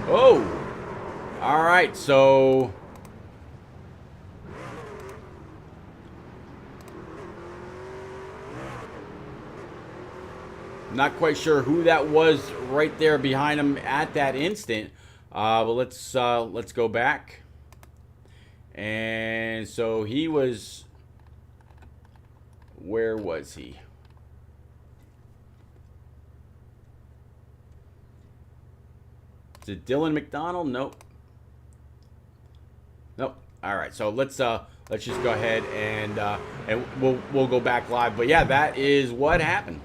Oh, all right, so not quite sure who that was right there behind him at that instant, but let's go back. And so he was, where was he? Is it Dylan Mcdonald? Nope. Nope. All right, so let's just go ahead and we'll go back live. But yeah, that is what happened.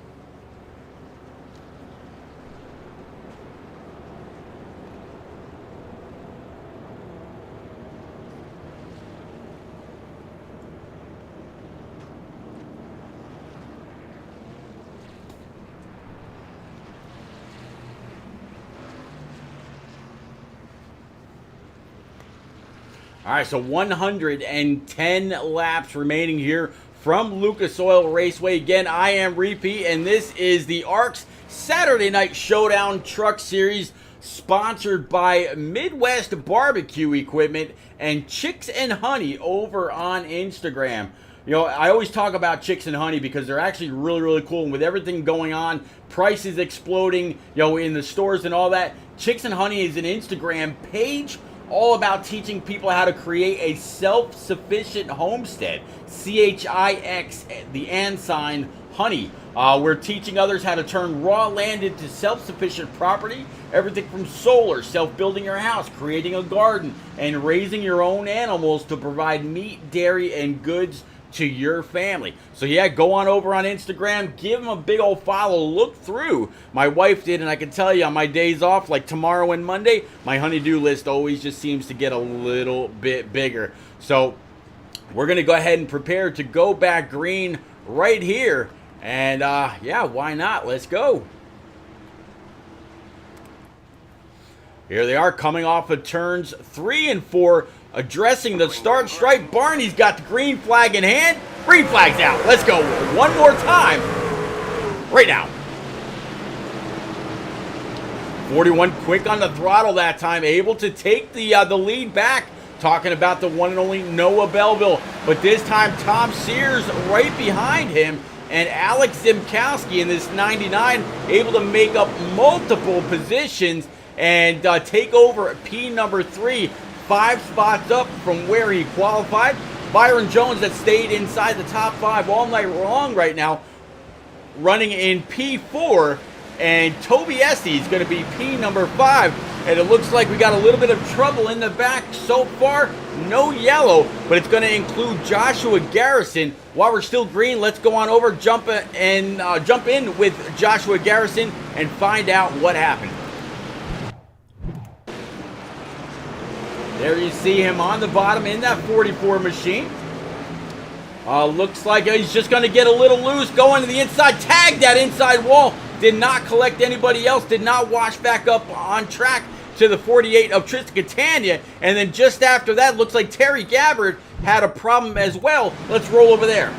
All right, so 110 laps remaining here from Lucas Oil Raceway. Again, I am Repeat, and this is the ARCS Saturday Night Showdown Truck Series, sponsored by Midwest Barbecue Equipment and Chicks and Honey over on Instagram. You know, I always talk about Chicks and Honey because they're actually really, really cool. And with everything going on, prices exploding, you know, in the stores and all that, Chicks and Honey is an Instagram page all about teaching people how to create a self-sufficient homestead. CHIX, the and sign, honey. We're teaching others how to turn raw land into self-sufficient property. Everything from solar, self-building your house, creating a garden, and raising your own animals to provide meat, dairy, and goods to your family. So yeah, go on over on Instagram, give them a big old follow, look through. My wife did, and I can tell you on my days off, like tomorrow and Monday, my honey-do list always just seems to get a little bit bigger. So we're gonna go ahead and prepare to go back green right here, and yeah, why not? Let's go. Here they are coming off of turns 3 and 4 addressing the start stripe. Barney's got the green flag in hand. Green flag's out. Let's go one more time. Right now. 41 quick on the throttle that time, able to take the lead back. Talking about the one and only Noah Belleville. But this time, Tom Sears right behind him. And Alex Zimkowski in this 99 able to make up multiple positions and take over P number 3, 5 spots up from where he qualified. Byron Jones that stayed inside the top 5 all night long right now, running in P4. And Toby Estes is going to be P number 5. And it looks like we got a little bit of trouble in the back so far. No yellow, but it's going to include Joshua Garrison. While we're still green, let's go on over, jump in with Joshua Garrison and find out what happened. There you see him on the bottom in that 44 machine. Looks like he's just going to get a little loose, going to the inside, tag that inside wall. Did not collect anybody else, did not wash back up on track to the 48 of Tristan Catania. And then just after that, looks like Terry Gabbard had a problem as well. Let's roll over there.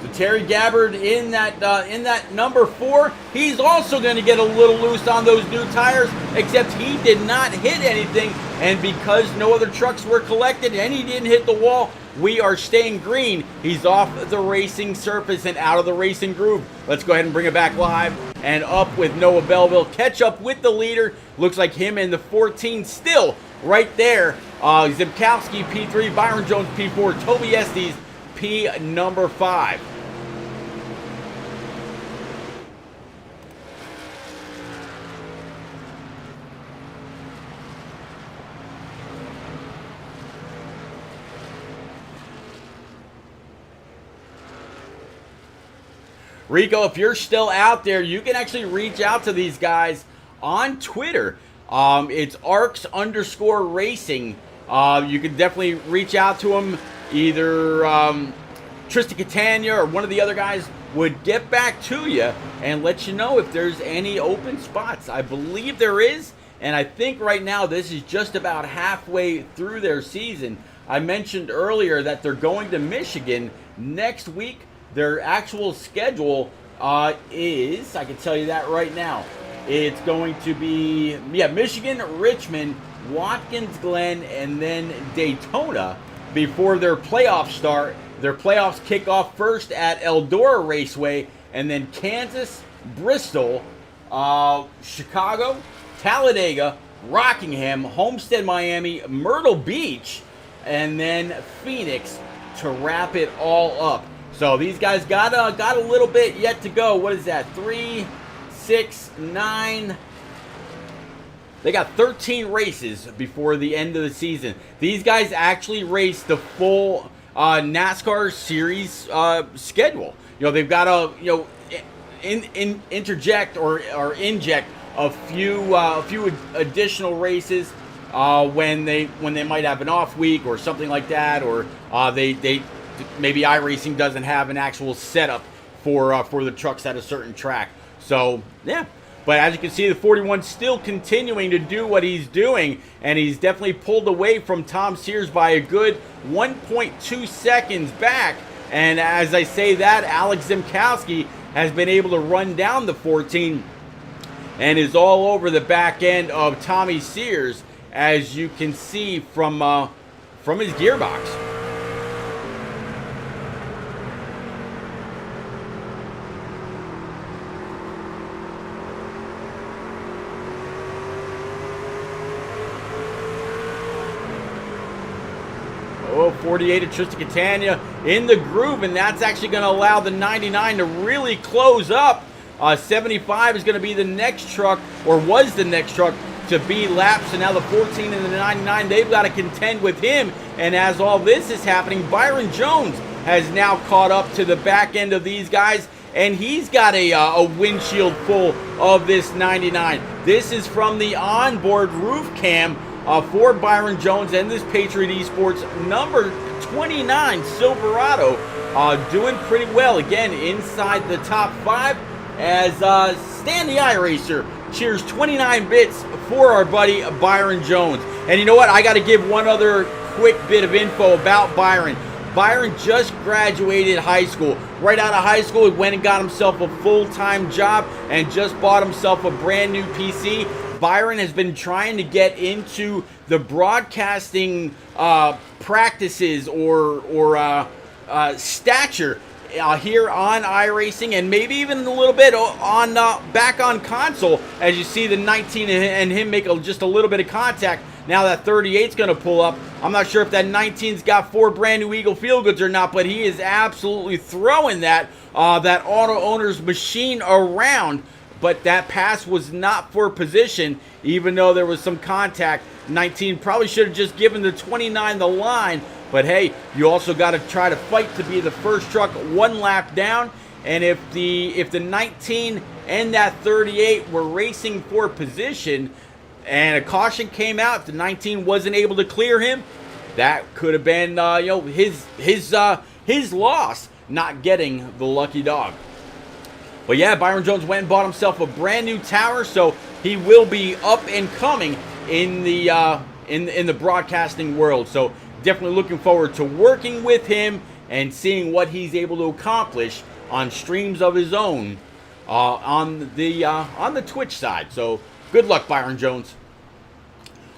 So Terry Gabbard in that number 4. He's also going to get a little loose on those new tires, except he did not hit anything. And because no other trucks were collected and he didn't hit the wall, we are staying green. He's off the racing surface and out of the racing groove. Let's go ahead and bring it back live and up with Noah Belleville. Catch up with the leader. Looks like him in the 14 still right there. Zimkowski P3, Byron Jones P4, Toby Estes P number 5. Rico, if you're still out there, you can actually reach out to these guys on Twitter. It's ARCS_racing. You can definitely reach out to them. Either Tristan Catania or one of the other guys would get back to you and let you know if there's any open spots. I believe there is, and I think right now this is just about halfway through their season. I mentioned earlier that they're going to Michigan next week. Their actual schedule is, I can tell you that right now, it's going to be, Michigan, Richmond, Watkins Glen, and then Daytona before their playoffs start. Their playoffs kick off first at Eldora Raceway, and then Kansas, Bristol, Chicago, Talladega, Rockingham, Homestead, Miami, Myrtle Beach, and then Phoenix to wrap it all up. So these guys got a little bit yet to go. What is that? 3, 6, 9. They got 13 races before the end of the season. These guys actually race the full NASCAR series schedule. You know, they've got to interject or inject a few additional races when they might have an off week or something like that, or maybe iRacing doesn't have an actual setup for the trucks at a certain track. So, yeah. But as you can see, the 41 still continuing to do what he's doing, and he's definitely pulled away from Tom Sears by a good 1.2 seconds back. And as I say that, Alex Zimkowski has been able to run down the 14 and is all over the back end of Tommy Sears, as you can see from his gearbox. Oh, 48 of Tristan Catania in the groove, and that's actually going to allow the 99 to really close up. 75 is going to be the next truck, or was the next truck, to be lapped. So now the 14 and the 99, they've got to contend with him. And as all this is happening, Byron Jones has now caught up to the back end of these guys, and he's got a windshield full of this 99. This is from the onboard roof cam for Byron Jones and this Patriot Esports number 29 Silverado, doing pretty well again inside the top 5, as Stan the iRacer Cheers 29 bits for our buddy Byron Jones. And you know what? I got to give one other quick bit of info about Byron. Byron just graduated high school. Right out of high school, he went and got himself a full-time job and just bought himself a brand new PC. Byron has been trying to get into the broadcasting practices or stature here on iRacing, and maybe even a little bit on back on console, as you see the 19 and him make just a little bit of contact. Now that 38's going to pull up. I'm not sure if that 19's got 4 brand new Eagle Feel Goods or not, but he is absolutely throwing that auto owner's machine around. But that pass was not for position, even though there was some contact. 19 probably should have just given the 29 the line. But hey, you also got to try to fight to be the first truck one lap down. And if the 19 and that 38 were racing for position, and a caution came out, if the 19 wasn't able to clear him, that could have been his loss, not getting the lucky dog. But yeah, Byron Jones went and bought himself a brand new tower, so he will be up and coming in the broadcasting world. So definitely looking forward to working with him and seeing what he's able to accomplish on streams of his own on the Twitch side. So good luck, Byron Jones.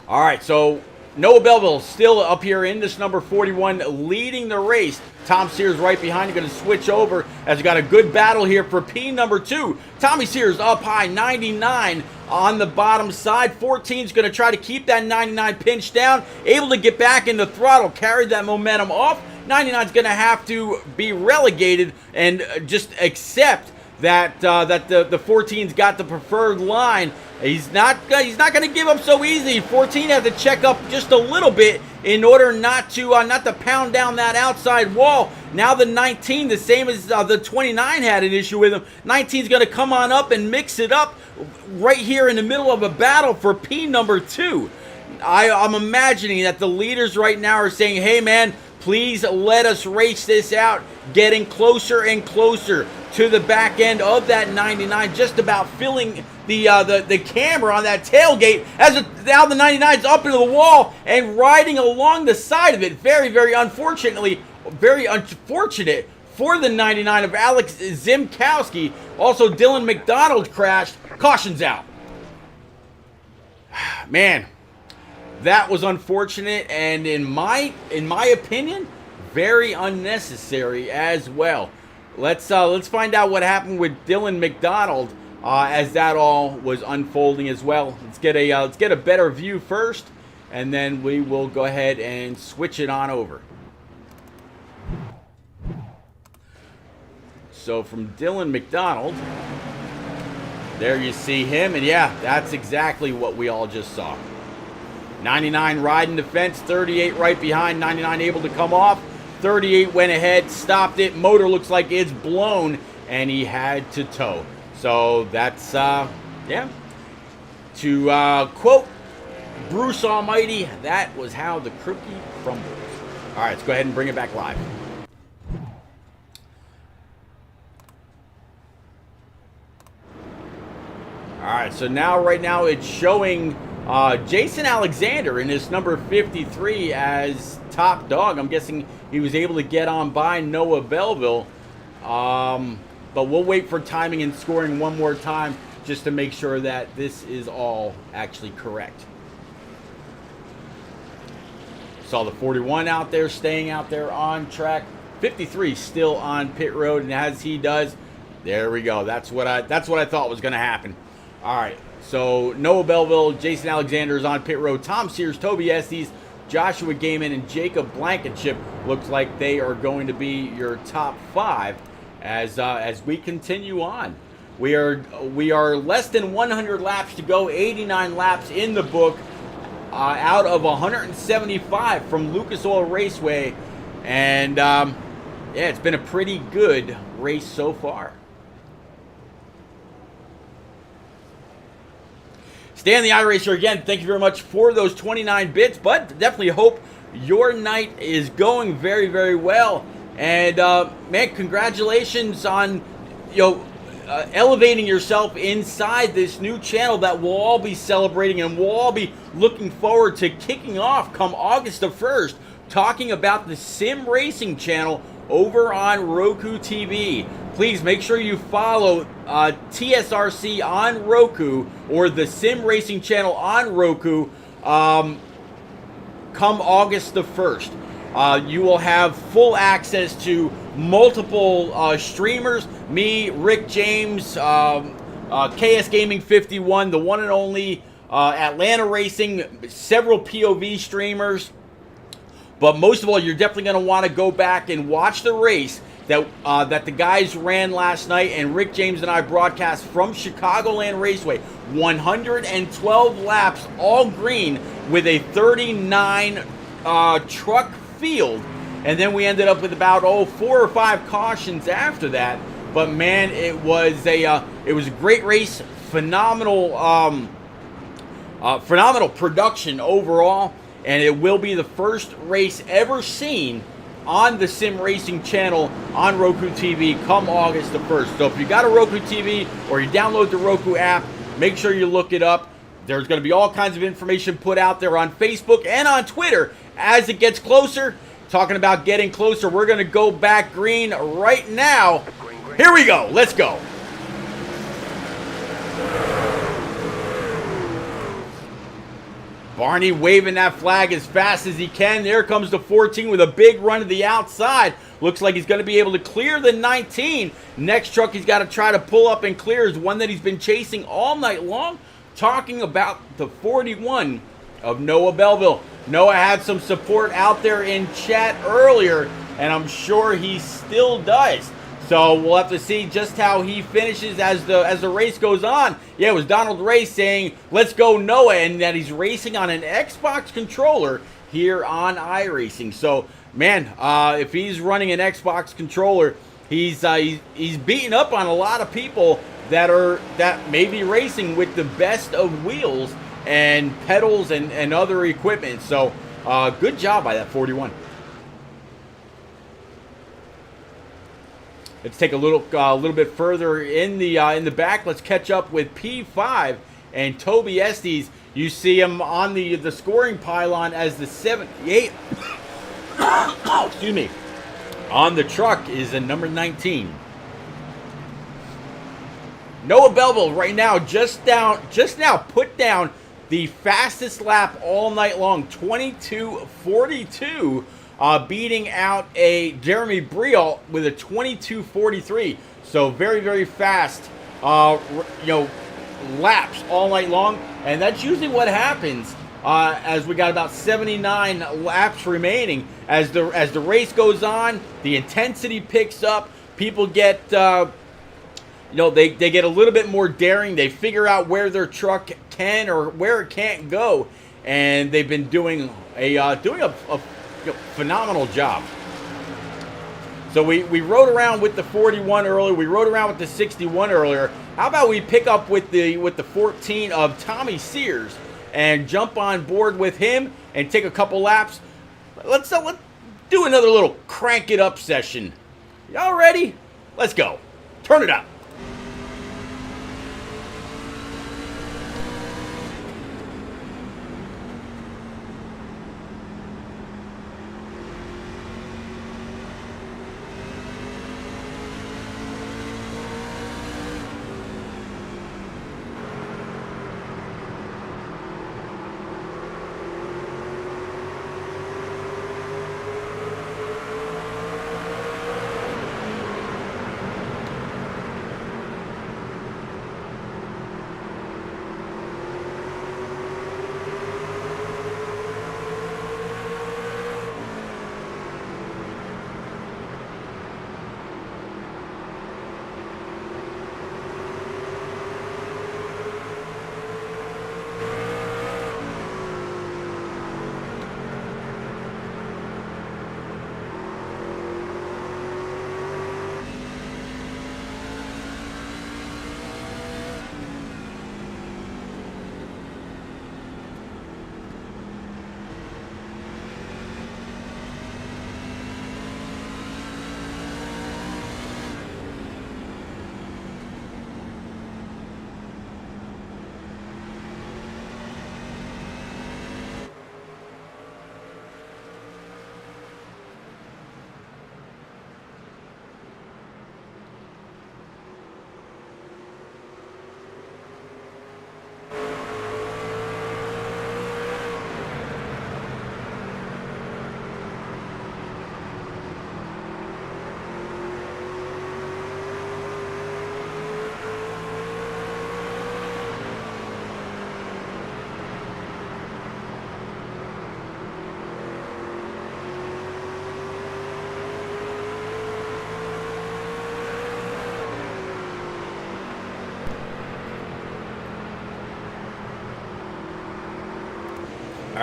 All right, so Noah Belleville still up here in this number 41, leading the race. Tom Sears right behind you, going to switch over as we got a good battle here for P number 2. Tommy Sears up high, 99 on the bottom side. 14's going to try to keep that 99 pinched down, able to get back in the throttle, carried that momentum off. 99's going to have to be relegated and just accept that the 14's got the preferred line. He's not going to give up so easy. 14 has to check up just a little bit in order not to pound down that outside wall. Now the 19, the same as the 29 had an issue with him. 19's going to come on up and mix it up right here in the middle of a battle for P number 2. I'm imagining that the leaders right now are saying, hey man, please let us race this out, getting closer and closer to the back end of that 99, just about filling the camera on that tailgate as now the 99's up into the wall and riding along the side of it. Very, very unfortunate for the 99 of Alex Zimkowski. Also, Dylan McDonald crashed. Caution's out. Man, that was unfortunate, and in my opinion, very unnecessary as well. Let's find out what happened with Dylan McDonald as that all was unfolding as well. Let's get a better view first, and then we will go ahead and switch it on over. So from Dylan McDonald, there you see him, and yeah, that's exactly what we all just saw. 99 riding the fence, 38 right behind, 99 able to come off. 38 went ahead, stopped it. Motor looks like it's blown, and he had to tow. So that's, yeah. To quote Bruce Almighty, that was how the cookie crumbles. All right, let's go ahead and bring it back live. All right, so right now it's showing Jason Alexander in his number 53 as top dog. I'm guessing he was able to get on by Noah Belleville. But we'll wait for timing and scoring one more time just to make sure that this is all actually correct. Saw the 41 out there, staying out there on track. 53 still on pit road, and as he does, there we go. That's what I thought was going to happen. All right, so Noah Belleville, Jason Alexander is on pit road. Tom Sears, Toby Estes, Joshua Gaiman, and Jacob Blankenship looks like they are going to be your top 5 as we continue on. We are less than 100 laps to go, 89 laps in the book, out of 175 from Lucas Oil Raceway, and yeah, it's been a pretty good race so far. Stan the iRacer, again, thank you very much for those 29 bits, but definitely hope your night is going very, very well. And, man, congratulations on, elevating yourself inside this new channel that we'll all be celebrating, and we'll all be looking forward to kicking off come August the 1st, talking about the Sim Racing channel over on Roku TV. Please make sure you follow TSRC on Roku, or the Sim Racing channel on Roku, come August the 1st. You will have full access to multiple streamers, me, Rick James, KS Gaming 51, the one and only Atlanta Racing, several POV streamers. But most of all, you're definitely going to want to go back and watch the race that the guys ran last night, and Rick James and I broadcast from Chicagoland Raceway. 112 laps, all green, with a 39 truck field, and then we ended up with about 4 or 5 cautions after that. But man, it was a great race, phenomenal production overall, and it will be the first race ever seen on the Sim Racing channel on Roku TV come August the 1st. So if you got a Roku TV or you download the Roku app, make sure you look it up. There's going to be all kinds of information put out there on Facebook and on Twitter as it gets closer. Talking about getting closer, we're going to go back green right now. Here we go. Let's go. Barney waving that flag as fast as he can. There comes the 14 with a big run to the outside. Looks like he's going to be able to clear the 19. Next truck he's got to try to pull up and clear is one that he's been chasing all night long. Talking about the 41 of Noah Belleville. Noah had some support out there in chat earlier, and I'm sure he still does. So we'll have to see just how he finishes as the race goes on. Yeah, it was Donald Ray saying, "Let's go Noah," and that he's racing on an Xbox controller here on iRacing. So, man, if he's running an Xbox controller, he's beating up on a lot of people that may be racing with the best of wheels and pedals and other equipment. So, good job by that 41. Let's take a little bit further in the back. Let's catch up with P5 and Toby Estes. You see him on the scoring pylon as the 78. Excuse me. On the truck is a number 19. Noah Belleville right now just now put down the fastest lap all night long, 22:42. Beating out a Jeremy Brial with a 22:43. So very, very fast, laps all night long. And that's usually what happens as we got about 79 laps remaining. As the race goes on, the intensity picks up. People get, they get a little bit more daring. They figure out where their truck can or where it can't go. And they've been doing a phenomenal job. So we rode around with the 41 earlier. We rode around with the 61 earlier. How about we pick up with the 14 of Tommy Sears and jump on board with him and take a couple laps? Let's do another little crank it up session. Y'all ready? Let's go. Turn it up.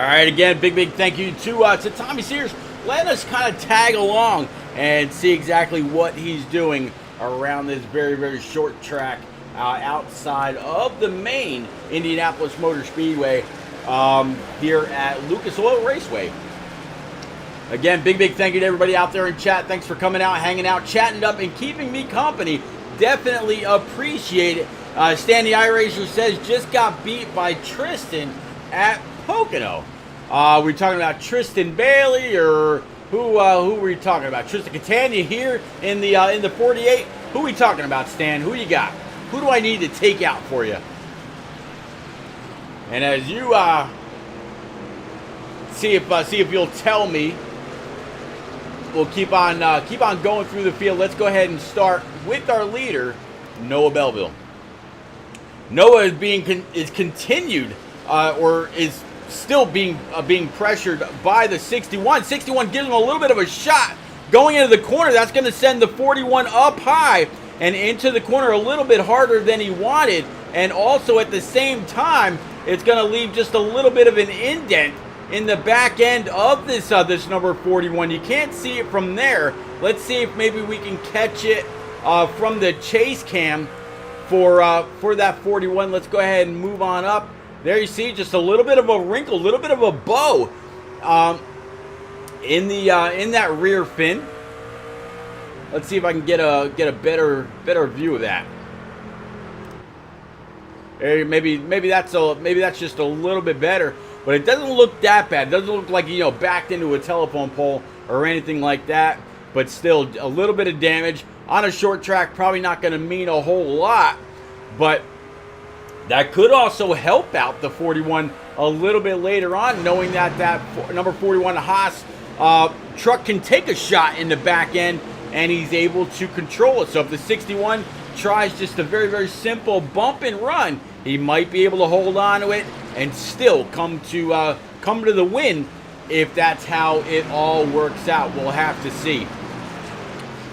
right, again, big thank you to Tommy Sears. Let us kind of tag along and see exactly what he's doing around this very short track outside of the main Indianapolis Motor Speedway here at Lucas Oil Raceway. Again, big thank you to everybody out there in chat. Thanks for coming out, hanging out, chatting it up, and keeping me company. Definitely appreciate it. Stan the iRacer says, just got beat by Tristan at Pocono. We're talking about Tristan Bailey, or who were you talking about? Tristan Catania here in the 48. Who are we talking about, Stan? Who you got? Who do I need to take out for you? And as you see if you'll tell me, we'll keep on going through the field. Let's go ahead and start with our leader, Noah Belleville. Noah is continued or is still being pressured by the 61. 61 gives him a little bit of a shot going into the corner. That's going to send the 41 up high and into the corner a little bit harder than he wanted. And also at the same time, it's going to leave just a little bit of an indent in the back end of this number 41. You can't see it from there. Let's see if maybe we can catch it from the chase cam for that 41. Let's go ahead and move on up. There you see just a little bit of a wrinkle, a little bit of a bow in that rear fin. Let's see if I can get a better view of that. Maybe that's just a little bit better, but it doesn't look that bad. It doesn't look like, backed into a telephone pole or anything like that, but still a little bit of damage on a short track. Probably not going to mean a whole lot, but that could also help out the 41 a little bit later on, knowing that number 41 Haas truck can take a shot in the back end and he's able to control it. So if the 61 tries just a very simple bump and run, he might be able to hold on to it and still come to the win. If that's how it all works out, we'll have to see.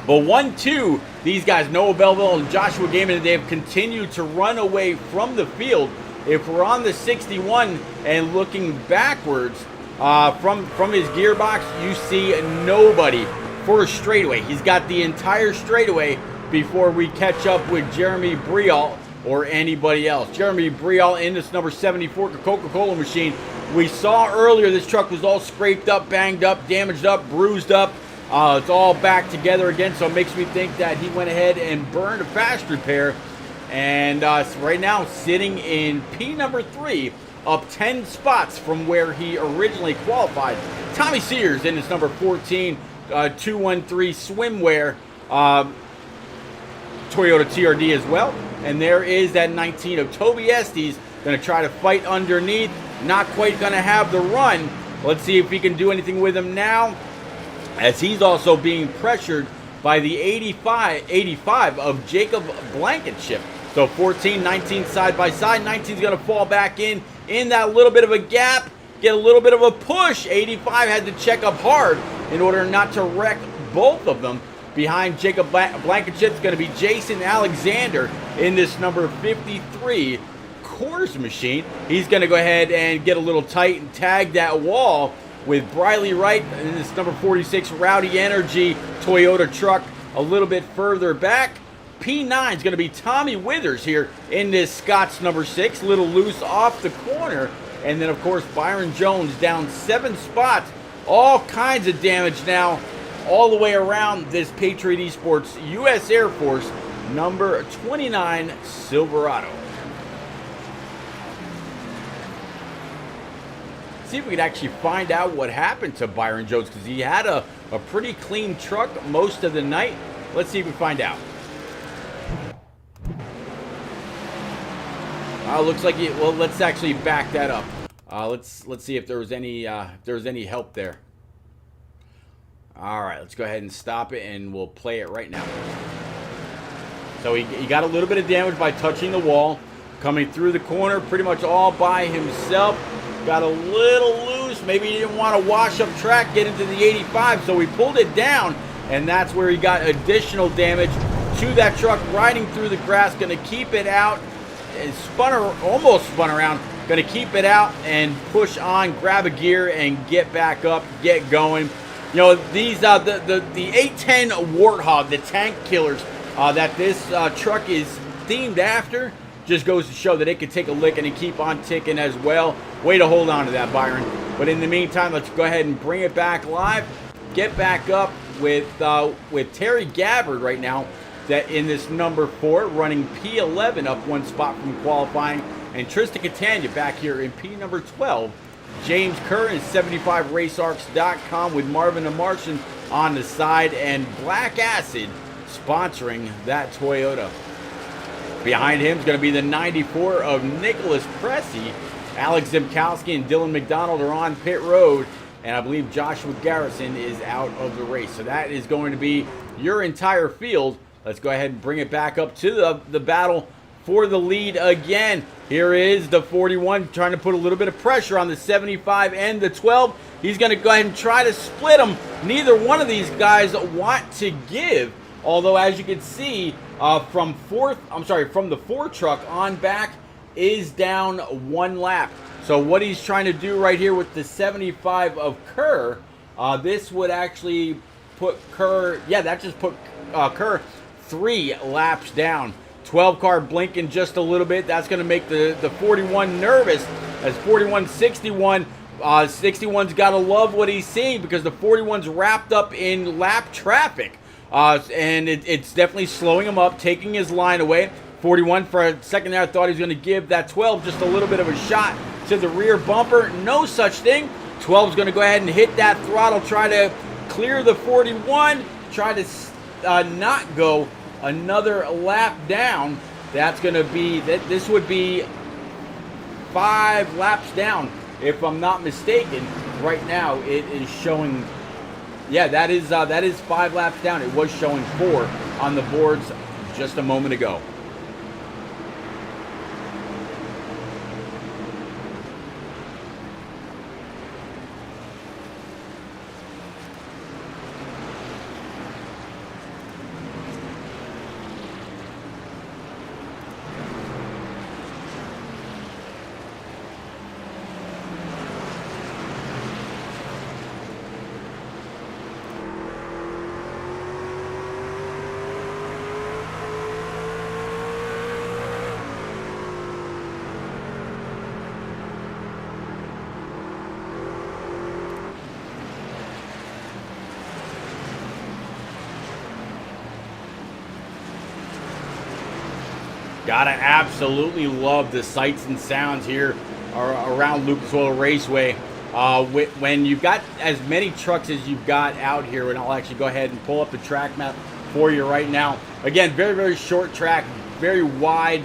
But 1-2, these guys, Noah Belleville and Joshua Gaiman, they have continued to run away from the field. If we're on the 61 and looking backwards from his gearbox, you see nobody for a straightaway. He's got the entire straightaway before we catch up with Jeremy Brial or anybody else. Jeremy Brial in this number 74 Coca-Cola machine. We saw earlier this truck was all scraped up, banged up, damaged up, bruised up. It's all back together again, so it makes me think that he went ahead and burned a fast repair. And right now sitting in P number 3, up 10 spots from where he originally qualified. Tommy Sears in his number 14 213 swimwear Toyota TRD as well. And there is that 19 of Toby Estes, going to try to fight underneath. Not quite going to have the run. Let's see if he can do anything with him now, as he's also being pressured by the 85 of Jacob Blankenship. So 14, 19 side by side. 19's going to fall back in that little bit of a gap, get a little bit of a push. 85 had to check up hard in order not to wreck both of them. Behind Jacob Blankenship is going to be Jason Alexander in this number 53 Coors machine. He's going to go ahead and get a little tight and tag that wall with Briley Wright in this number 46 Rowdy Energy Toyota truck a little bit further back. P9 is going to be Tommy Withers here in this Scott's number 6, a little loose off the corner. And then, of course, Byron Jones down 7 spots. All kinds of damage now all the way around this Patriot Esports U.S. Air Force number 29 Silverado. See if we could actually find out what happened to Byron Jones, because he had a pretty clean truck most of the night. Let's see if we find out. Looks like well, let's actually back that up. Let's see if there was any help there. All right, let's go ahead and stop it, and we'll play it right now. So he got a little bit of damage by touching the wall, coming through the corner pretty much all by himself. Got a little loose. Maybe he didn't want to wash up track, get into the 85, so he pulled it down, and that's where he got additional damage to that truck, riding through the grass. Going to keep it out. And almost spun around, Going to keep it out and push on, grab a gear, and get back up, get going. You know, these the 810 Warthog, the tank killers that this truck is themed after, just goes to show that it could take a lick and keep on ticking as well. Way to hold on to that, Byron. But in the meantime, let's go ahead and bring it back live. Get back up with Terry Gabbard right now, that in this number 4, running P11 up one spot from qualifying, and Tristan Catania back here in P number 12. James Kerr is 75racearcs.com with Marvin the Martian on the side, and Black Acid sponsoring that Toyota. Behind him is going to be the 94 of Nicholas Pressey. Alex Zimkowski and Dylan McDonald are on pit road, and I believe Joshua Garrison is out of the race. So that is going to be your entire field. Let's go ahead and bring it back up to the battle for the lead again. Here is the 41 trying to put a little bit of pressure on the 75 and the 12. He's going to go ahead and try to split them. Neither one of these guys want to give. Although, as you can see, from the 4 truck on back is down 1 lap. So what he's trying to do right here with the 75 of Kerr, this would actually put Kerr, that just put Kerr 3 laps down. 12 car blinking just a little bit. That's going to make the 41 nervous, as 41-61. 61's got to love what he's seeing, because the 41's wrapped up in lap traffic. And it's definitely slowing him up, taking his line away. 41, for a second there, I thought he was going to give that 12 just a little bit of a shot to the rear bumper. No such thing. 12's going to go ahead and hit that throttle, try to clear the 41, try to not go another lap down. That's going to be, this would be 5 laps down, if I'm not mistaken. Right now, it is showing, that is 5 laps down. It was showing 4 on the boards just a moment ago. Gotta absolutely love the sights and sounds here around Lucas Oil Raceway. When you've got as many trucks as you've got out here, and I'll actually go ahead and pull up the track map for you right now. Again, very, very short track, very wide,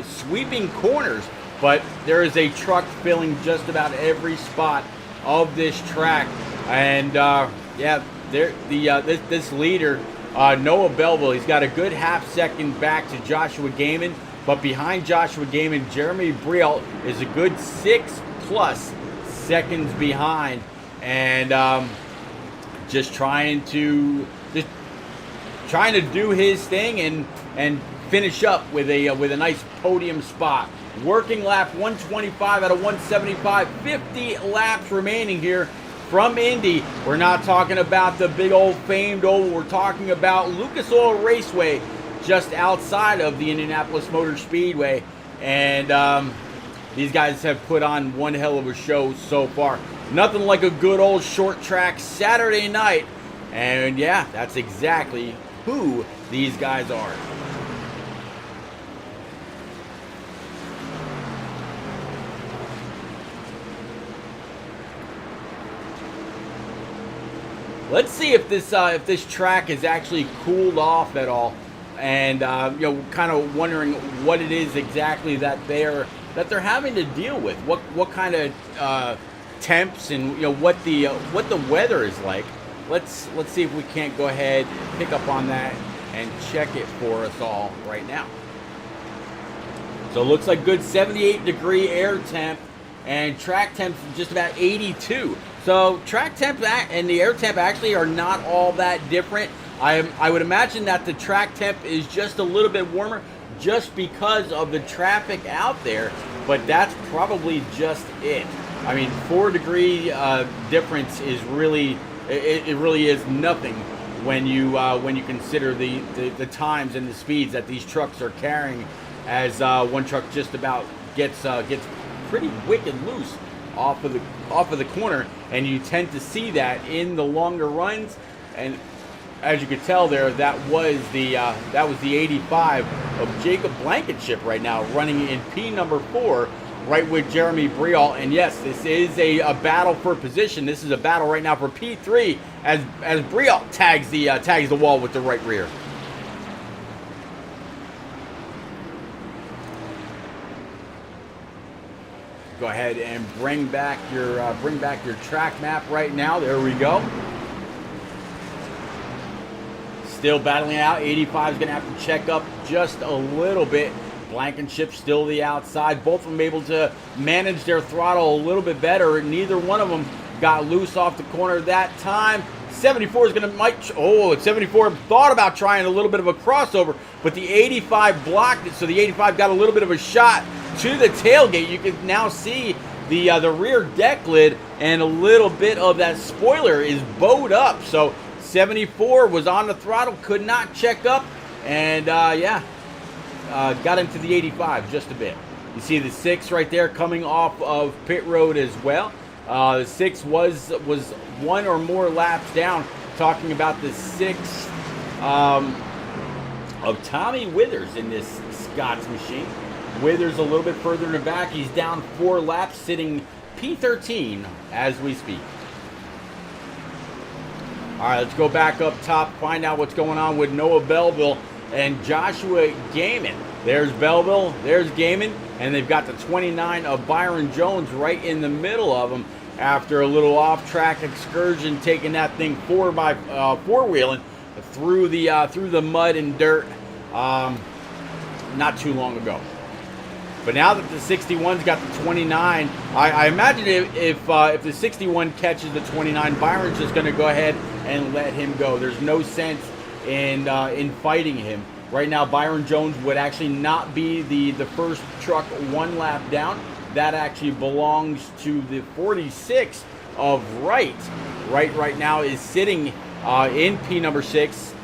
sweeping corners, but there is a truck filling just about every spot of this track. And this leader, Noah Belleville, he's got a good half-second back to Joshua Gaiman, but behind Joshua Gaiman, Jeremy Briel is a good 6+ seconds behind, and just trying to do his thing and finish up with a nice podium spot. Working lap 125 out of 175, 50 laps remaining here from Indy. We're not talking about the big old famed oval. We're talking about Lucas Oil Raceway, just outside of the Indianapolis Motor Speedway. And these guys have put on one hell of a show so far. Nothing like a good old short track Saturday night. And yeah, that's exactly who these guys are. Let's see if this track is actually cooled off at all, and kind of wondering what it is exactly that they're having to deal with. What kind of temps, and what the weather is like. Let's see if we can't go ahead and pick up on that and check it for us all right now. So it looks like good 78-degree air temp, and track temp just about 82. So track temp and the air temp actually are not all that different. I would imagine that the track temp is just a little bit warmer just because of the traffic out there. but that's probably just it. I mean, 4-degree difference is really, it really is nothing when you consider the times and the speeds that these trucks are carrying, as one truck just about gets pretty wicked loose off of the corner, and you tend to see that in the longer runs. And as you could tell there, that was the 85 of Jacob Blankenship right now, running in P number 4, right with Jeremy Brial. And yes, this is a battle for position. This is a battle right now for P3 as Brial tags the wall with the right rear. Go ahead and bring back your track map right now. There we go. Still battling out. 85 is going to have to check up just a little bit. Blankenship still the outside. Both of them able to manage their throttle a little bit better. Neither one of them got loose off the corner that time. 74 is going to 74 thought about trying a little bit of a crossover, but the 85 blocked it. So the 85 got a little bit of a shot to the tailgate. You can now see the rear deck lid, and a little bit of that spoiler is bowed up. So 74 was on the throttle, could not check up, and got into the 85 just a bit. You see the 6 right there coming off of pit road as well. The 6 was one or more laps down. Talking about the 6 of Tommy Withers in this Scott's machine. Withers a little bit further in the back. He's down 4 laps, sitting P13 as we speak. All right, let's go back up top, find out what's going on with Noah Belleville and Joshua Gaiman. There's Belleville, there's Gaiman, and they've got the 29 of Byron Jones right in the middle of them after a little off-track excursion, taking that thing four-wheeling through the mud and dirt not too long ago. But now that the 61's got the 29, I imagine if the 61 catches the 29, Byron's just going to go ahead and let him go. There's no sense in fighting him. Right now, Byron Jones would actually not be the first truck 1 lap down. That actually belongs to the 46 of Wright. Right now is sitting in P number 6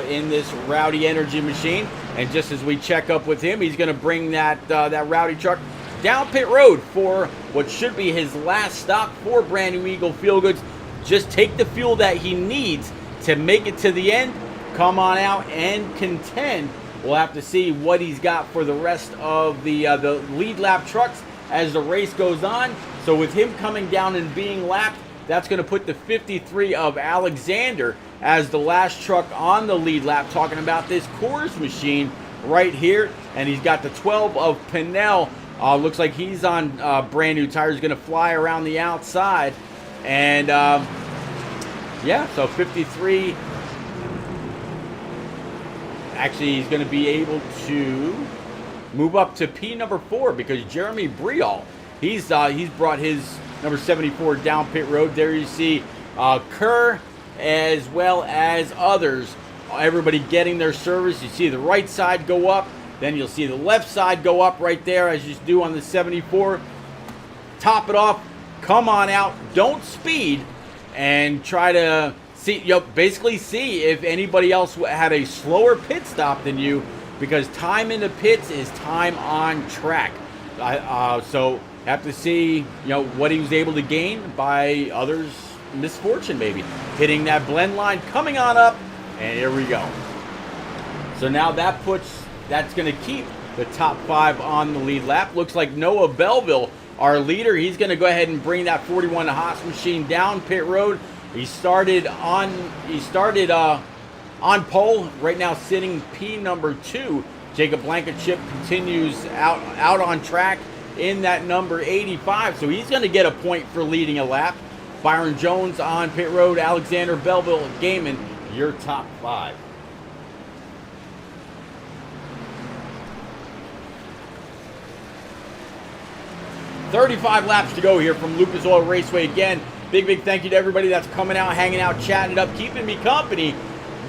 in this Rowdy Energy machine. And just as we check up with him, he's going to bring that Rowdy truck down pit road for what should be his last stop for Brand New Eagle Fuel Goods. Just take the fuel that he needs to make it to the end, come on out and contend. We'll have to see what he's got for the rest of the lead lap trucks as the race goes on. So with him coming down and being lapped, that's going to put the 53 of Alexander as the last truck on the lead lap, talking about this Coors machine right here. And he's got the 12 of Pinnell. Looks like he's on brand new tires, going to fly around the outside. And so 53. Actually, he's going to be able to move up to P number 4 because Jeremy Brial, he's brought his number 74 down pit road. There you see Kerr as well as others. Everybody getting their service. You see the right side go up, then you'll see the left side go up right there as you do on the 74. Top it off, come on out, don't speed, and try to basically see if anybody else had a slower pit stop than you, because time in the pits is time on track. So have to see what he was able to gain by others' misfortune, maybe hitting that blend line, coming on up, and here we go. So now that's going to keep the top 5 on the lead lap. Looks like Noah Belleville, our leader, he's going to go ahead and bring that 41 Haas machine down pit road. He started on pole, right now sitting P number 2. Jacob Blankenship continues out on track in that number 85, so he's going to get a point for leading a lap. Byron Jones on pit road, Alexander, Belleville, Gaiman, your top 5. $35 laps to go here from Lucas Oil Raceway. Again, big thank you to everybody that's coming out, hanging out, chatting it up, keeping me company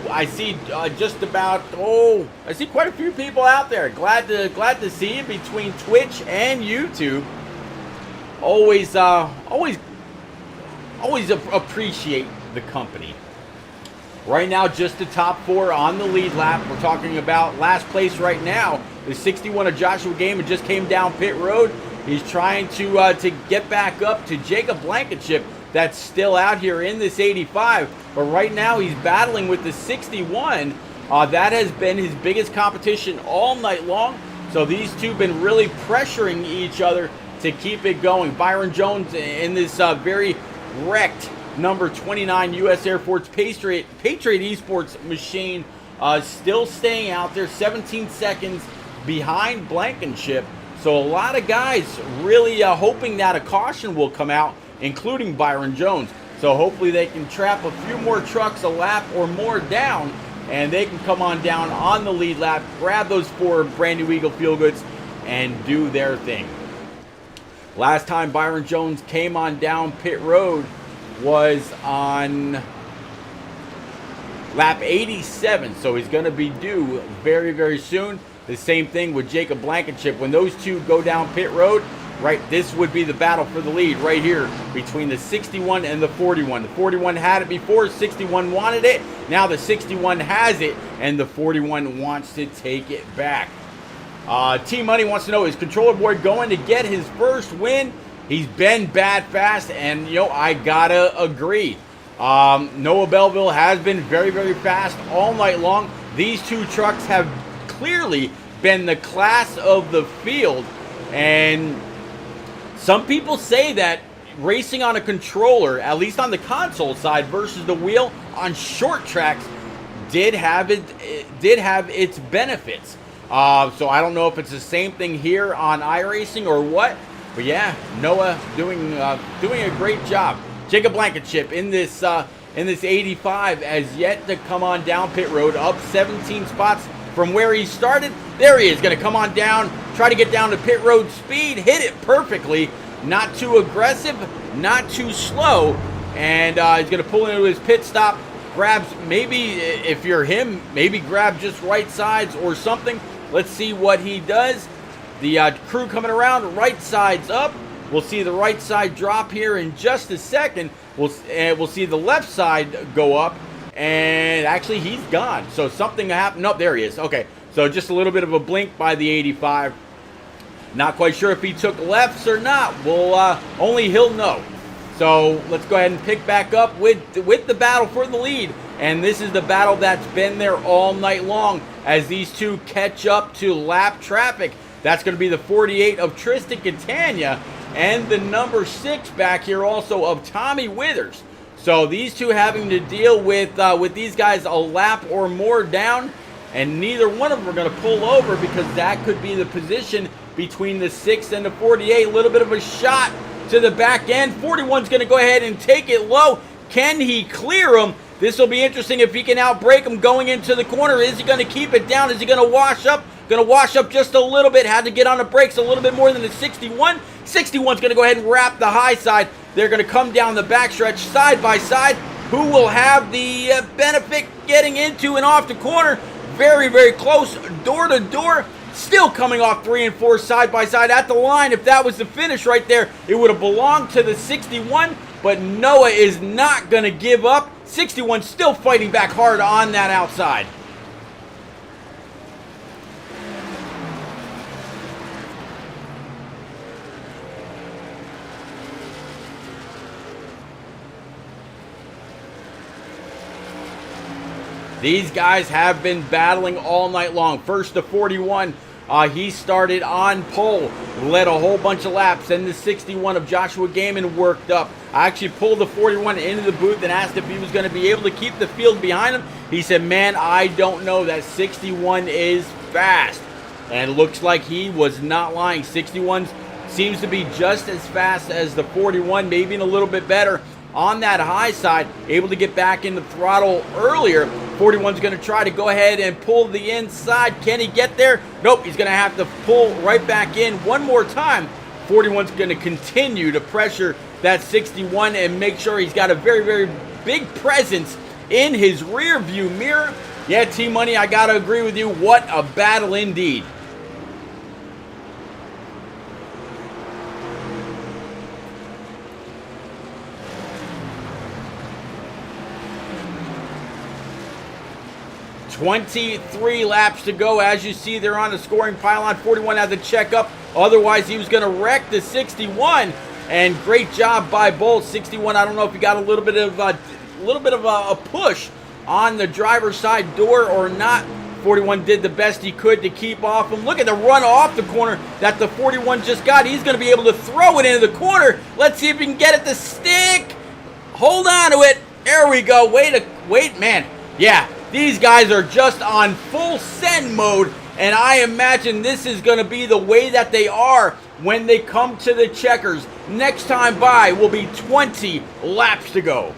I see just about, oh, I see quite a few people out there. Glad to see you between Twitch and YouTube. Always appreciate the company. Right now, just the top 4 on the lead lap. We're talking about last place right now. The 61 of Joshua Gaiman just came down pit road. He's trying to get back up to Jacob Blankenship. That's still out here in this 85. But right now, he's battling with the 61. That has been his biggest competition all night long. So these two have been really pressuring each other to keep it going. Byron Jones in this very wrecked number 29 U.S. Air Force Patriot Esports machine, still staying out there, 17 seconds behind Blankenship. So a lot of guys really hoping that a caution will come out, including Byron Jones. So hopefully they can trap a few more trucks a lap or more down, and they can come on down on the lead lap, grab those 4 brand new Eagle Feel Goods, and do their thing. Last time Byron Jones came on down pit road was on lap 87, so he's going to be due very, very soon. The same thing with Jacob Blankenship. When those two go down pit road, right, this would be the battle for the lead right here between the 61 and the 41. The 41 had it before, 61 wanted it. Now the 61 has it, and the 41 wants to take it back. Team Money wants to know, is Controller Boy going to get his first win? He's been bad fast, and, you know, I gotta agree. Noah Belleville has been very, very fast all night long. These two trucks have clearly been the class of the field, and some people say that racing on a controller, at least on the console side versus the wheel on short tracks, did have its benefits. So I don't know if it's the same thing here on iRacing or what. But yeah, Noah doing a great job. Jacob Blankenship in this 85 has yet to come on down pit road, up 17 spots from where he started. There he is, going to come on down, try to get down to pit road speed, hit it perfectly, not too aggressive, not too slow, and he's going to pull into his pit stop, grabs, maybe if you're him, maybe grab just right sides or something. Let's see what he does. The crew coming around, right side's up. We'll see the right side drop here in just a second. We'll see the left side go up, and actually he's gone. So something happened. Oh, there he is. Okay, so just a little bit of a blink by the 85. Not quite sure if he took lefts or not. Well, only he'll know. So let's go ahead and pick back up with the battle for the lead. And this is the battle that's been there all night long as these two catch up to lap traffic. That's going to be the 48 of Tristan Catania and the number 6 back here also of Tommy Withers. So these two having to deal with these guys a lap or more down, and neither one of them are going to pull over because that could be the position between the 6 and the 48. A little bit of a shot to the back end. 41's going to go ahead and take it low. Can he clear him? This will be interesting if he can outbrake him going into the corner. Is he going to keep it down? Is he going to wash up? Going to wash up just a little bit. Had to get on the brakes a little bit more than the 61. 61's going to go ahead and wrap the high side. They're going to come down the backstretch side by side. Who will have the benefit getting into and off the corner? Very, very close. Door to door. Still coming off 3 and 4 side by side at the line. If that was the finish right there, it would have belonged to the 61. But Noah is not going to give up. 61 still fighting back hard on that outside. These guys have been battling all night long. First the 41, he started on pole, led a whole bunch of laps. Then the 61 of Joshua Gaiman worked up. I actually pulled the 41 into the booth and asked if he was going to be able to keep the field behind him. He said, man, I don't know. That 61 is fast. And it looks like he was not lying. 61 seems to be just as fast as the 41, maybe a little bit better on that high side, able to get back in the throttle earlier. 41's going to try to go ahead and pull the inside. Can he get there? Nope, he's going to have to pull right back in one more time. 41's going to continue to pressure that 61 and make sure he's got a very, very big presence in his rear view mirror. Yeah, T-Money, I gotta agree with you. What a battle indeed. "23 laps to go." As you see, they're on the scoring pylon. 41 had to check up. Otherwise, he was going to wreck the 61. And great job by both. 61, I don't know if you got a little bit of a push on the driver's side door or not. 41 did the best he could to keep off him. Look at the run off the corner that the 41 just got. He's going to be able to throw it into the corner. Let's see if he can get it to stick. Hold on to it. There we go. Wait, man. Yeah. These guys are just on full send mode, and I imagine this is going to be the way that they are when they come to the checkers. Next time by will be 20 laps to go.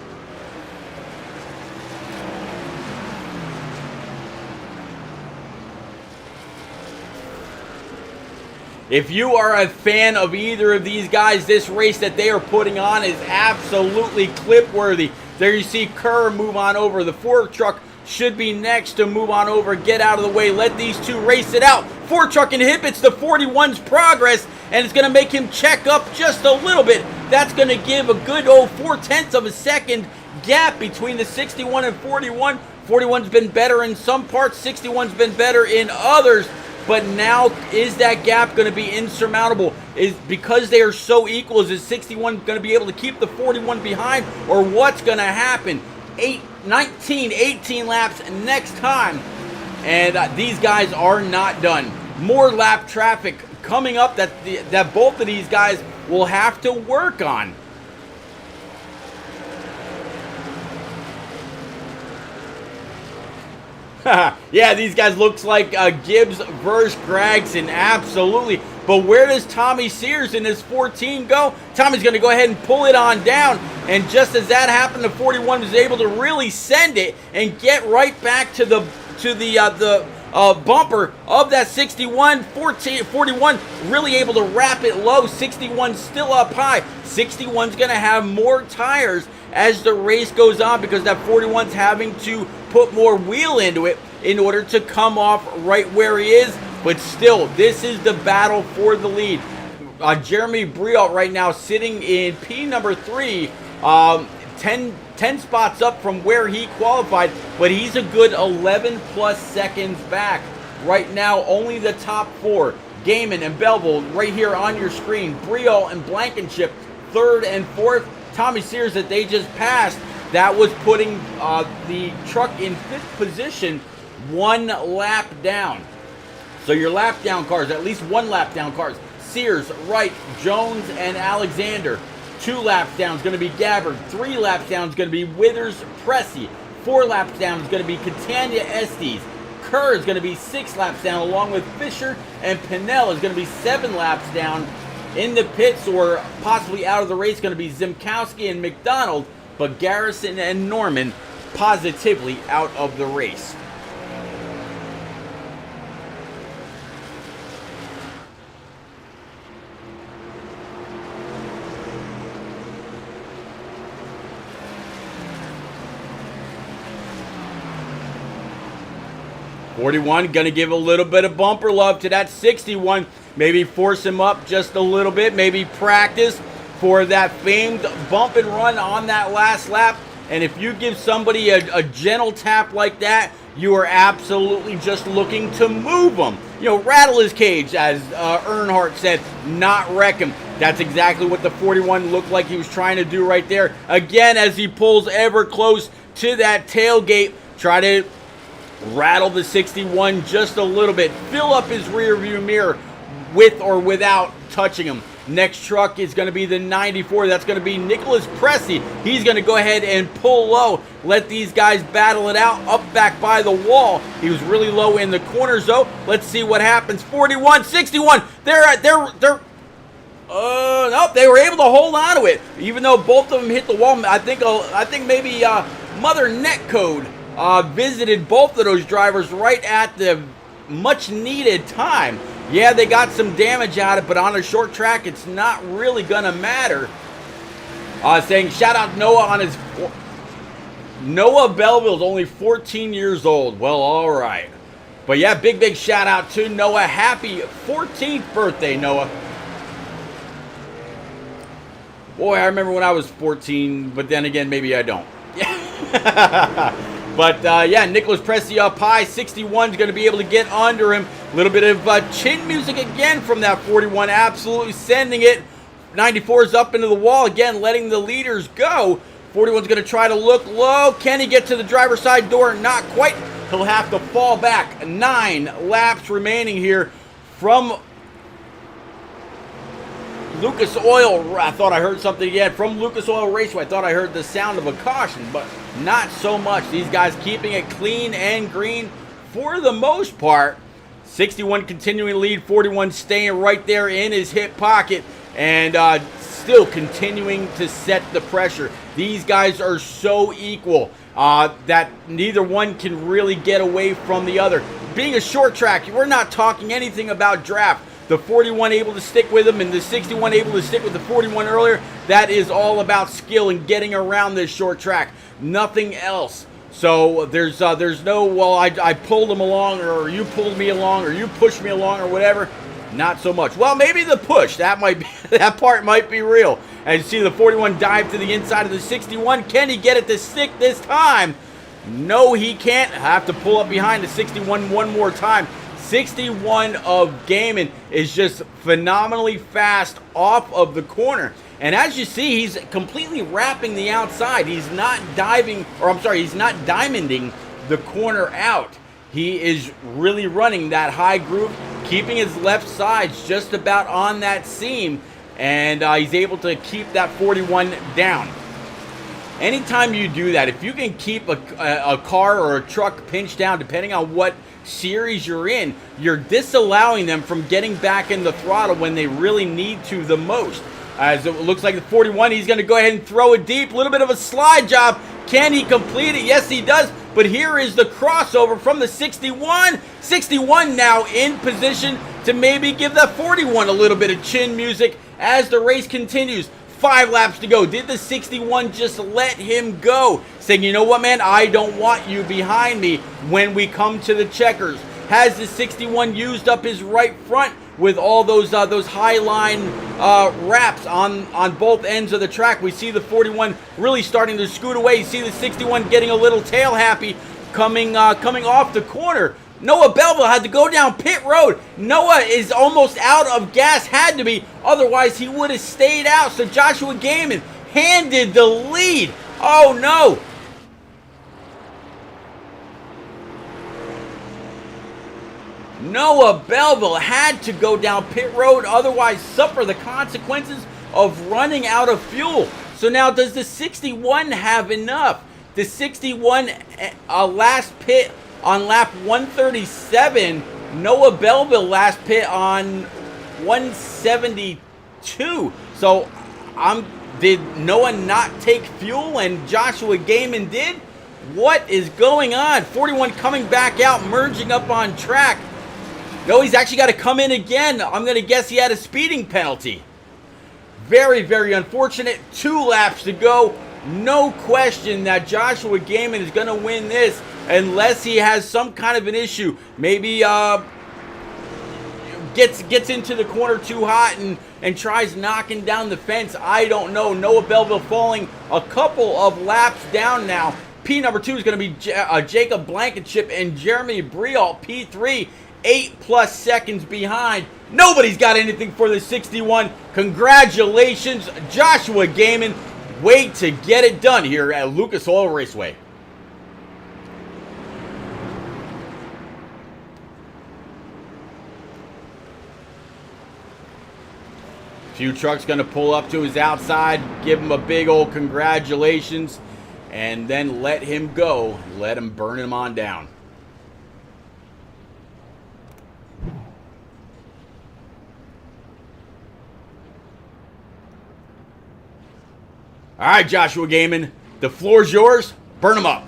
If you are a fan of either of these guys, this race that they are putting on is absolutely clip-worthy. There you see Kerr move on over. The Ford truck should be next to move on over. Get out of the way. Let these two race it out. Ford truck inhibits the 41's progress, and it's going to make him check up just a little bit. That's going to give a good old 0.4 of a second gap between the 61 and 41. 41's been better in some parts. 61's been better in others. But now, is that gap going to be insurmountable? Is because they are so equal, is the 61 going to be able to keep the 41 behind? Or what's going to happen? 18 laps next time. And these guys are not done. More lap traffic coming up that both of these guys will have to work on. Yeah, these guys looks like Gibbs versus Gregson, absolutely. But where does Tommy Sears in his 14 go? Tommy's going to go ahead and pull it on down. And just as that happened, the 41 was able to really send it and get right back to the bumper of that 61. 41 really able to wrap it low. 61 still up high. 61's going to have more tires as the race goes on because that 41's having to put more wheel into it in order to come off right where he is. But still, this is the battle for the lead. Jeremy Briot right now sitting in P number 3, 10 spots up from where he qualified, but he's a good 11 plus seconds back. Right now, only the top 4, Gaiman and Belleville, right here on your screen. Briot and Blankenship, 3rd and 4th. Tommy Sears that they just passed, that was putting the truck in 5th position, 1 lap down. So your lap down cars, at least 1 lap down cars. Sears, Wright, Jones, and Alexander. 2 laps down is going to be Gabbard. 3 laps down is going to be Withers, Pressey. 4 laps down is going to be Catania Estes. Kerr is going to be 6 laps down, along with Fisher, and Pinnell is going to be 7 laps down. In the pits or possibly out of the race going to be Zimkowski and Mcdonald, but Garrison and Norman positively out of the race. "41 going to give a little bit of bumper love to that 61. Maybe force him up just a little bit. Maybe practice for that famed bump and run on that last lap. And if you give somebody a gentle tap like that, you are absolutely just looking to move them. You know, rattle his cage, as Earnhardt said, not wreck him. That's exactly what the 41 looked like he was trying to do right there. Again, as he pulls ever close to that tailgate, try to rattle the 61 just a little bit. Fill up his rear view mirror with or without touching him. Next truck is going to be the 94. That's going to be Nicholas Pressey. He's going to go ahead and pull low. Let these guys battle it out up back by the wall. He was really low in the corners, though. Let's see what happens. 41, 61. Nope, they were able to hold on to it, even though both of them hit the wall. I think maybe Mother Netcode visited both of those drivers right at the much needed time. Yeah, they got some damage out of it, but on a short track, it's not really going to matter. Saying shout out Noah on his... Noah Belleville's only 14 years old. Well, all right. But yeah, big shout out to Noah. Happy 14th birthday, Noah. Boy, I remember when I was 14, but then again, maybe I don't. Yeah. But yeah, Nicholas Pressey up high. 61 is going to be able to get under him. A little bit of chin music again from that 41. Absolutely sending it. 94 is up into the wall again, letting the leaders go. 41's going to try to look low. Can he get to the driver's side door? Not quite. He'll have to fall back. 9 laps remaining here from Lucas Oil. I thought I heard something again from Lucas Oil Raceway. I thought I heard the sound of a caution, but not so much. These guys keeping it clean and green for the most part. 61 continuing to lead. 41 staying right there in his hip pocket and still continuing to set the pressure. These guys are so equal that neither one can really get away from the other. Being a short track, we're not talking anything about draft. The 41 able to stick with him and the 61 able to stick with the 41 earlier. That is all about skill and getting around this short track. Nothing else. So there's no, well, I pulled him along, or you pulled me along, or you pushed me along, or whatever. Not so much. Well, maybe the push. That might be, that part might be real. And you see the 41 dive to the inside of the 61. Can he get it to stick this time? No, he can't. Have to pull up behind the 61 one more time. 61 of Gaiman is just phenomenally fast off of the corner. And as you see, he's completely wrapping the outside. He's not diving, or I'm sorry, he's not diamonding the corner out. He is really running that high groove, keeping his left sides just about on that seam, and he's able to keep that 41 down. Anytime you do that, if you can keep a car or a truck pinched down, depending on what series you're in, you're disallowing them from getting back in the throttle when they really need to the most. As it looks like the 41, he's going to go ahead and throw it deep. A little bit of a slide job. Can he complete it? Yes, he does. But here is the crossover from the 61. 61 now in position to maybe give that 41 a little bit of chin music as the race continues. 5 laps to go. Did the 61 just let him go? Saying, you know what, man, I don't want you behind me when we come to the checkers. Has the 61 used up his right front with all those high line wraps on both ends of the track? We see the 41 really starting to scoot away. You see the 61 getting a little tail happy coming off the corner. Noah Belleville had to go down pit road. Noah is almost out of gas, had to be, otherwise he would have stayed out. So Joshua Gaiman handed the lead. Oh no. Noah Belleville had to go down pit road, otherwise suffer the consequences of running out of fuel. So now does the 61 have enough? The 61 last pit on lap 137. Noah Belleville last pit on 172. So did Noah not take fuel and Joshua Gaiman did? What is going on? 41 coming back out, merging up on track. No, he's actually got to come in again. I'm going to guess he had a speeding penalty. Very, very unfortunate. 2 laps to go. No question that Joshua Gaiman is going to win this unless he has some kind of an issue. Maybe gets into the corner too hot and tries knocking down the fence. I don't know. Noah Belleville falling a couple of laps down now. P number 2 is going to be Jacob Blankenship and Jeremy Briault. P3, 8+ seconds behind. Nobody's got anything for the 61. Congratulations, Joshua Gaiman. Way to get it done here at Lucas Oil Raceway. Few trucks going to pull up to his outside, give him a big old congratulations, and then let him go. Let him burn him on down. All right, Joshua Gaiman, the floor's yours. Burn him up.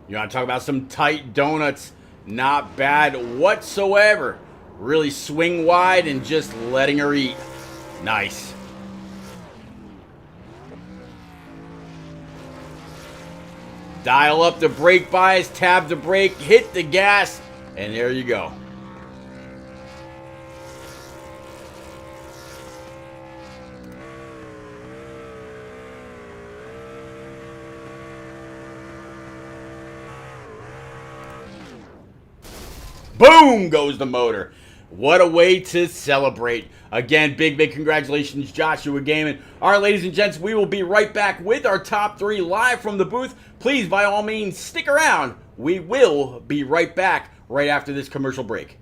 You want to talk about some tight donuts? Not bad whatsoever. Really swing wide and just letting her eat. Nice. Dial up the brake bias, tab the brake, hit the gas, and there you go. Boom goes the motor. What a way to celebrate. Again, big congratulations, Joshua Gaming. All right, ladies and gents, we will be right back with our top 3 live from the booth. Please, by all means, stick around. We will be right back right after this commercial break.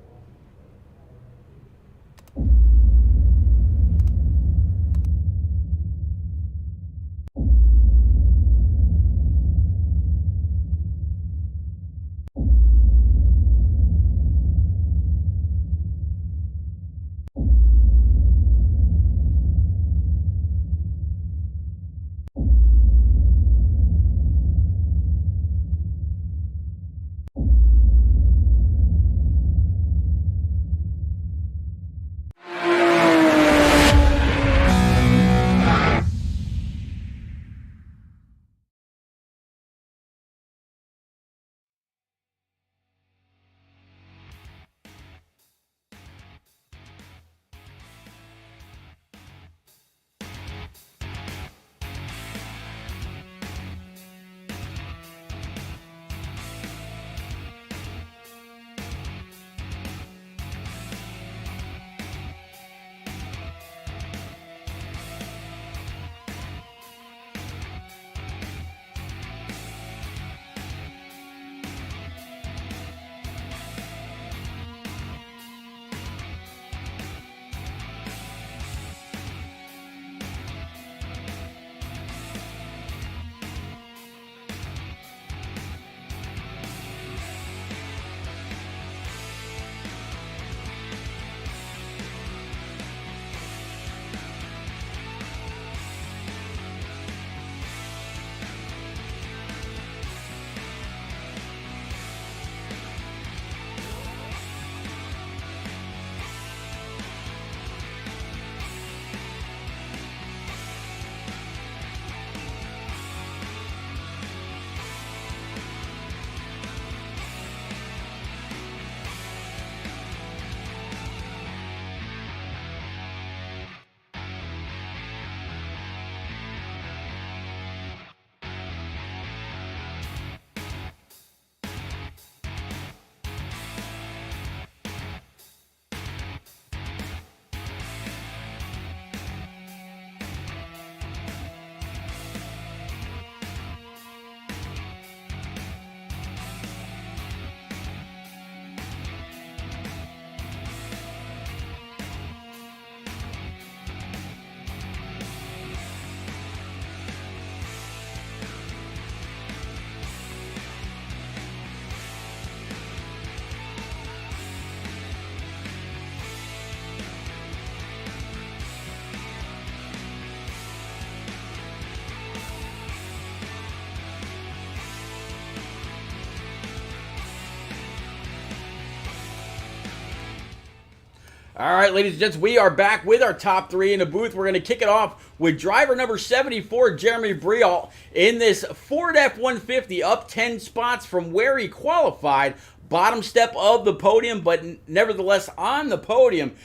All right, ladies and gents, we are back with our top 3 in the booth. We're going to kick it off with driver number 74, Jeremy Brialt, in this Ford F-150, up 10 spots from where he qualified. Bottom step of the podium, but nevertheless on the podium.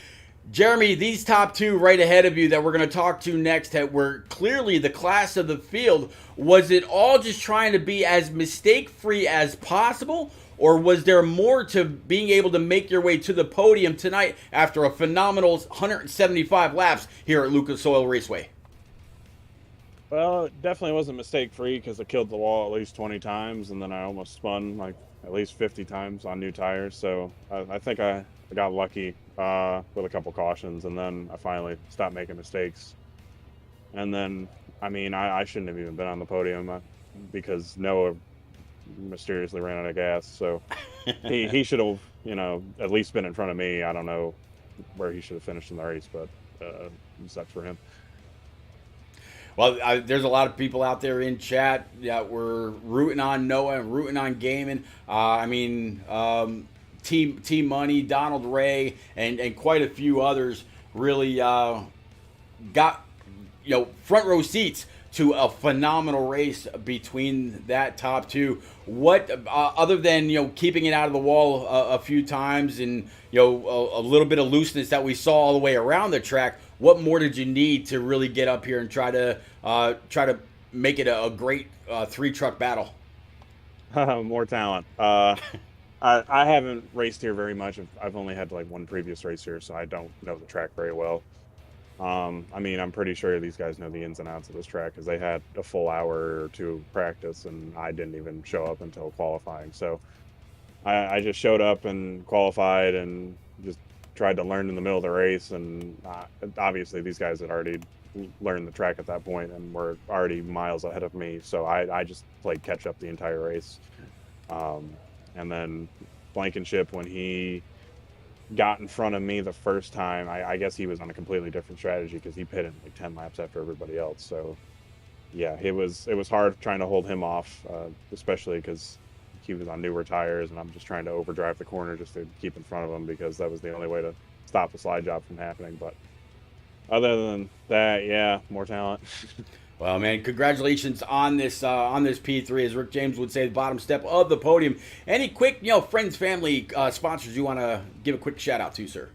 Jeremy, these top 2 right ahead of you that we're going to talk to next were clearly the class of the field. Was it all just trying to be as mistake-free as possible? Or was there more to being able to make your way to the podium tonight after a phenomenal 175 laps here at Lucas Oil Raceway? Well, it definitely wasn't mistake-free because I killed the wall at least 20 times, and then I almost spun like at least 50 times on new tires. So I think I got lucky with a couple cautions, and then I finally stopped making mistakes. And then, I mean, I shouldn't have even been on the podium because Noah mysteriously ran out of gas. So he should have, you know, at least been in front of me. I don't know where he should have finished in the race, but it sucks for him. Well, there's a lot of people out there in chat that were rooting on Noah and rooting on Gaiman. I mean, Team Money, Donald Ray, and quite a few others really got front row seats to a phenomenal race between that top two. What other than keeping it out of the wall a few times and a little bit of looseness that we saw all the way around the track, what more did you need to really get up here and try to make it a great 3-truck battle? More talent. I haven't raced here very much. I've only had like one previous race here, so I don't know the track very well. I mean, I'm pretty sure these guys know the ins and outs of this track because they had a full hour or two of practice, and I didn't even show up until qualifying. So I just showed up and qualified and just tried to learn in the middle of the race. And obviously, these guys had already learned the track at that point and were already miles ahead of me. So I just played catch up the entire race. And then Blankenship, when he got in front of me the first time, I guess he was on a completely different strategy because he pitted like 10 laps after everybody else. So yeah, it was hard trying to hold him off, especially because he was on newer tires and I'm just trying to overdrive the corner just to keep in front of him because that was the only way to stop the slide job from happening. But other than that, yeah, more talent. Well, man, congratulations on this P3, as Rick James would say, the bottom step of the podium. Any quick, friends, family, sponsors you want to give a quick shout out to, sir?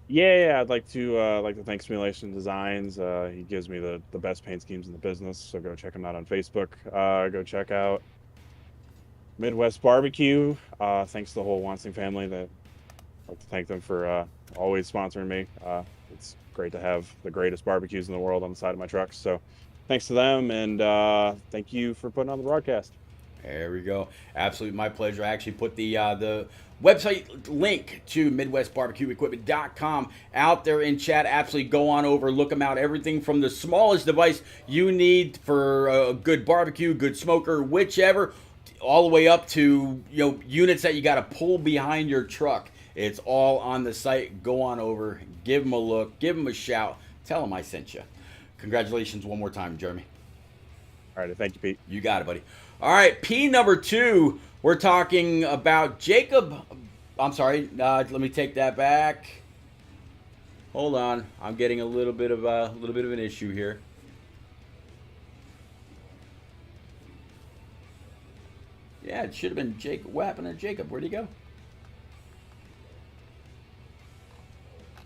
Yeah, I'd like to thank Simulation Designs. He gives me the best paint schemes in the business, so go check him out on Facebook. Go check out Midwest Barbecue. Thanks to the whole Wansing family. I'd like to thank them for always sponsoring me. It's great to have the greatest barbecues in the world on the side of my trucks. So thanks to them, and thank you for putting on the broadcast. There we go. Absolutely my pleasure. I actually put the website link to MidwestBarbecueEquipment.com out there in chat. Absolutely go on over, look them out. Everything from the smallest device you need for a good barbecue, good smoker, whichever, all the way up to units that you got to pull behind your truck. It's all on the site. Go on over, give them a look, give them a shout, tell them I sent you. Congratulations one more time, Jeremy. All right, thank you, Pete. You got it, buddy. All right, P number 2, we're talking about Jacob. I'm sorry, let me take that back. Hold on, I'm getting a little bit of an issue here. Yeah, it should have been Jacob. What happened to Jacob? Where'd he go?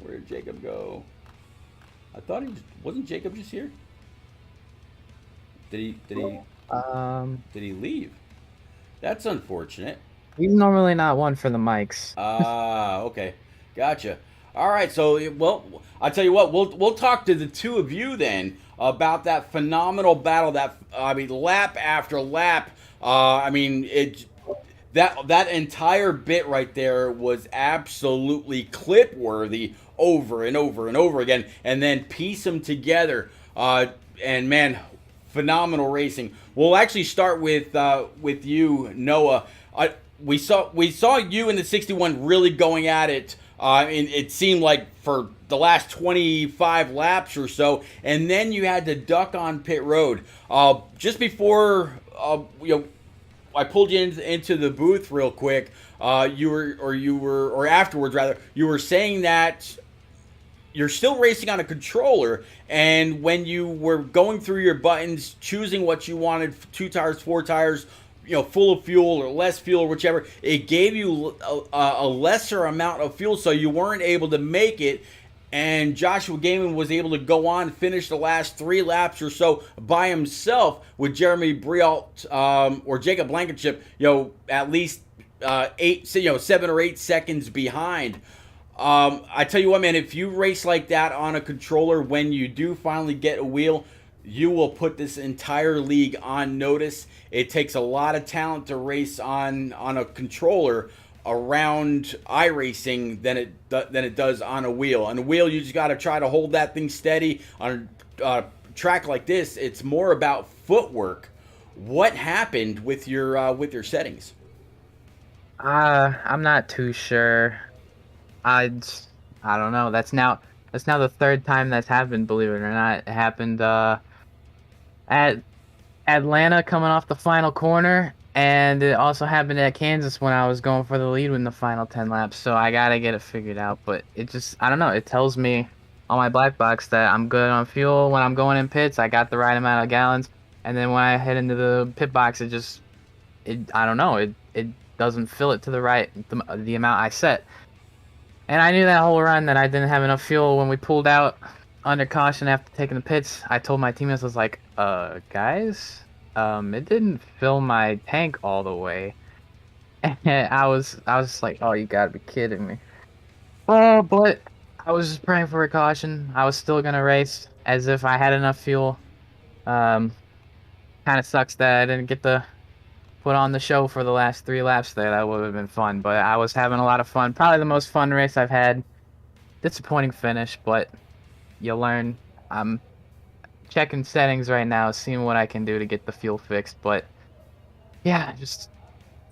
Where did Jacob go? I thought wasn't Jacob just here? Did he leave? That's unfortunate. He's normally not one for the mics. Okay, gotcha. All right, so well, I'll tell you what. We'll talk to the two of you then about that phenomenal battle. Lap after lap. That entire bit right there was absolutely clip worthy over and over and over again, and then piece them together. And man, phenomenal racing. We'll actually start with you, Noah. We saw you in the 61 really going at it. It seemed like for the last 25 laps or so, and then you had to duck on pit road. Just before I pulled you into the booth real quick. Or afterwards rather, you were saying that you're still racing on a controller, and when you were going through your buttons, choosing what you wanted, 2 tires, 4 tires, full of fuel or less fuel or whichever, it gave you a lesser amount of fuel, so you weren't able to make it. And Joshua Gaiman was able to go on and finish the last 3 laps or so by himself, with Jeremy Brialt or Jacob Blankenship, at least 7 or 8 seconds behind. I tell you what, man, if you race like that on a controller, when you do finally get a wheel, you will put this entire league on notice. It takes a lot of talent to race on a controller around iRacing than it does on a wheel. On a wheel, you just got to try to hold that thing steady. On a track like this, it's more about footwork. What happened with your settings? I'm not too sure. I don't know. That's now the 3rd time that's happened, believe it or not. It happened at Atlanta coming off the final corner, and it also happened at Kansas when I was going for the lead in the final 10 laps. So I gotta get it figured out. But it just, I don't know. It tells me on my black box that I'm good on fuel when I'm going in pits. I got the right amount of gallons, and then when I head into the pit box, I don't know. It doesn't fill it to the amount I set. And I knew that whole run that I didn't have enough fuel when we pulled out under caution after taking the pits. I told my teammates, I was like, guys, it didn't fill my tank all the way. And I was just like, oh, you gotta be kidding me. Oh, but I was just praying for a caution. I was still gonna race as if I had enough fuel. Kind of sucks that I didn't get to put on the show for the last 3 laps there. That would have been fun, but I was having a lot of fun. Probably the most fun race I've had. Disappointing finish, but you learn. I'm checking settings right now, seeing what I can do to get the fuel fixed, but yeah, just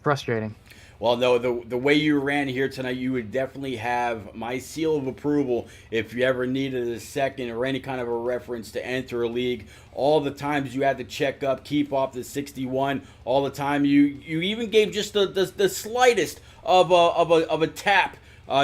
frustrating. Well, no, the way you ran here tonight, you would definitely have my seal of approval if you ever needed a second or any kind of a reference to enter a league. All the times you had to check up, keep off the 61. All the time you even gave just the slightest of a tap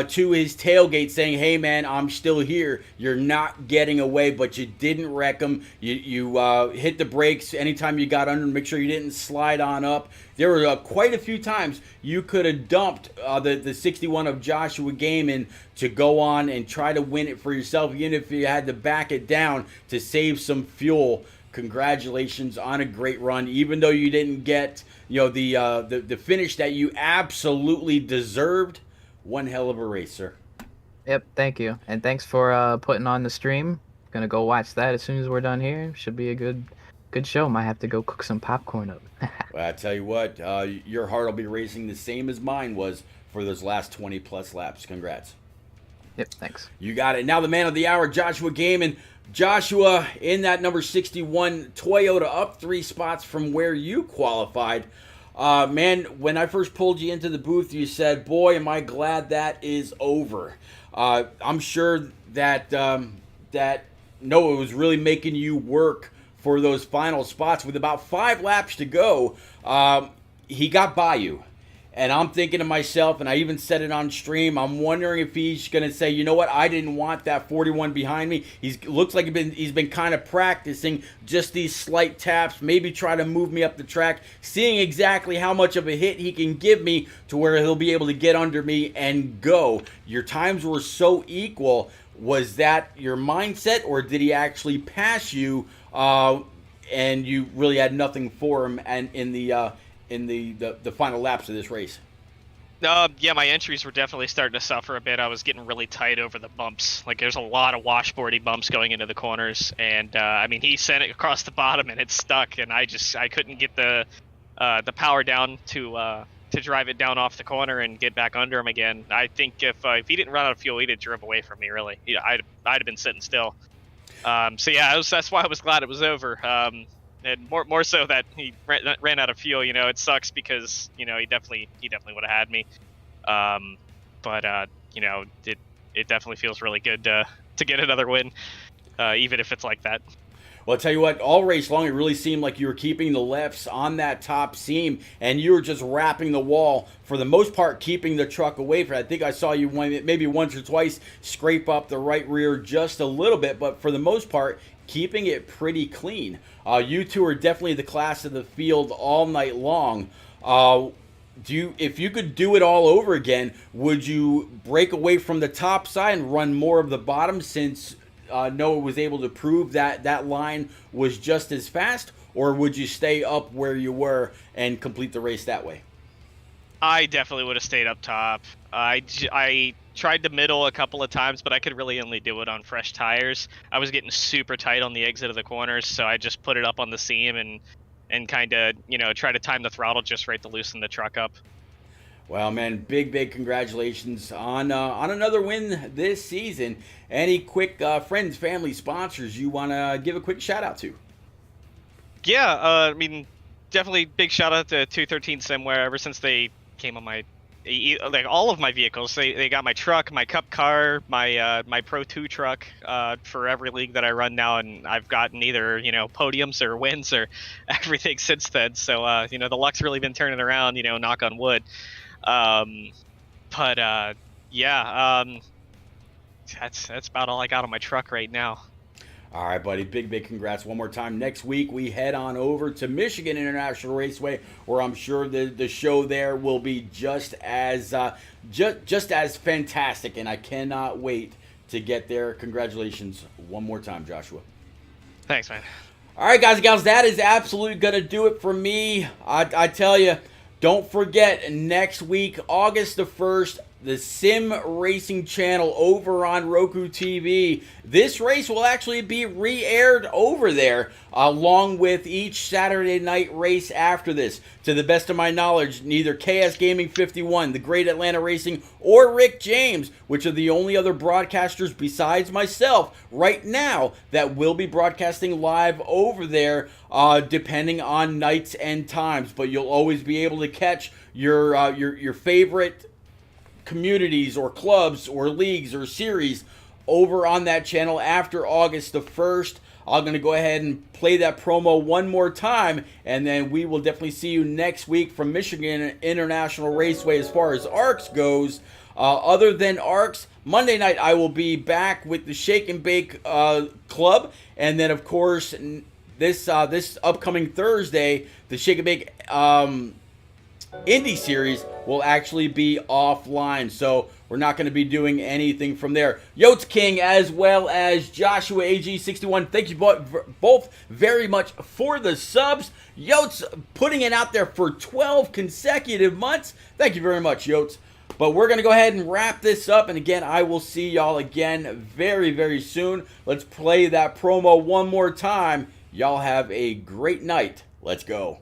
to his tailgate, saying, "Hey man, I'm still here. You're not getting away," but you didn't wreck him. You hit the brakes anytime you got under. Make sure you didn't slide on up. There were quite a few times you could have dumped the 61 of Joshua Gaiman to go on and try to win it for yourself, even if you had to back it down to save some fuel. Congratulations on a great run, even though you didn't get the finish that you absolutely deserved. One hell of a race, sir. Yep, thank you, and thanks for putting on the stream. Gonna go watch that as soon as we're done here. Should be a good show. Might have to go cook some popcorn up. Well, I tell you what, your heart will be racing the same as mine was for those last 20 plus laps. Congrats. Yep, thanks. You got it. Now the man of the hour, Joshua Gaiman. Joshua in that number 61 Toyota, up 3 spots from where you qualified. Man, when I first pulled you into the booth, you said, "Boy, am I glad that is over." I'm sure that Noah was really making you work for those final spots. With about 5 laps to go, he got by you. And I'm thinking to myself, and I even said it on stream, I'm wondering if he's going to say, you know what, I didn't want that 41 behind me. Looks like he's been kind of practicing just these slight taps, maybe try to move me up the track, seeing exactly how much of a hit he can give me to where he'll be able to get under me and go. Your times were so equal. Was that your mindset, or did he actually pass you and you really had nothing for him and in the final laps of this race? Yeah, my entries were definitely starting to suffer a bit. I was getting really tight over the bumps. Like, there's a lot of washboardy bumps going into the corners, and I mean, he sent it across the bottom and it stuck, and I couldn't get the power down to drive it down off the corner and get back under him again. I think if he didn't run out of fuel, he'd have drove away from me. Really, I'd have been sitting still. So yeah, that's why I was glad it was over. And more so that he ran out of fuel. You know, it sucks because he definitely would have had me. But you know, it definitely feels really good to get another win, even if it's like that. Well, I'll tell you what, all race long, it really seemed like you were keeping the lefts on that top seam, and you were just wrapping the wall, for the most part, keeping the truck away from it. I think I saw you maybe once or twice scrape up the right rear just a little bit, but for the most part, keeping it pretty clean. You two are definitely the class of the field all night long. If you could do it all over again, would you break away from the top side and run more of the bottom, since Noah was able to prove that line was just as fast, or would you stay up where you were and complete the race that way? I definitely would have stayed up top. I tried the middle a couple of times, but I could really only do it on fresh tires. I was getting super tight on the exit of the corners, so I just put it up on the seam and kind of, try to time the throttle just right to loosen the truck up. Well, man, big congratulations on another win this season. Any quick friends, family, sponsors you want to give a quick shout out to? Yeah, I mean, definitely big shout out to 213 Simware. Ever since they came on my like all of my vehicles. They got my truck, my Cup car, my Pro 2 truck for every league that I run now, and I've gotten either podiums or wins or everything since then. So the luck's really been turning around. Knock on wood. That's about all I got on my truck right now. All right, buddy. Big congrats one more time. Next week, we head on over to Michigan International Raceway, where I'm sure the show there will be just as fantastic, and I cannot wait to get there. Congratulations one more time, Joshua. Thanks, man. All right, guys and gals, that is absolutely going to do it for me. I tell you, don't forget, next week, August the 1st, the Sim Racing channel over on Roku TV. This race will actually be re-aired over there, along with each Saturday night race after this. To the best of my knowledge, neither KS Gaming 51, The Great Atlanta Racing, or Rick James, which are the only other broadcasters besides myself right now that will be broadcasting live over there, depending on nights and times. But you'll always be able to catch your favorite communities or clubs or leagues or series over on that channel after August the 1st. I'm going to go ahead and play that promo one more time, and then we will definitely see you next week from Michigan International Raceway as far as ARCS goes. Other than ARCS, Monday night I will be back with the Shake and Bake Club, and then of course this upcoming Thursday, the Shake and Bake Indy Series will actually be offline, so we're not going to be doing anything from there. Yotes King as well as Joshua AG61, thank you both very much for the subs. Yotes putting it out there for 12 consecutive months. Thank you very much, Yotes. But we're going to go ahead and wrap this up, and again, I will see y'all again very soon. Let's play that promo one more time. Y'all have a great night. Let's go.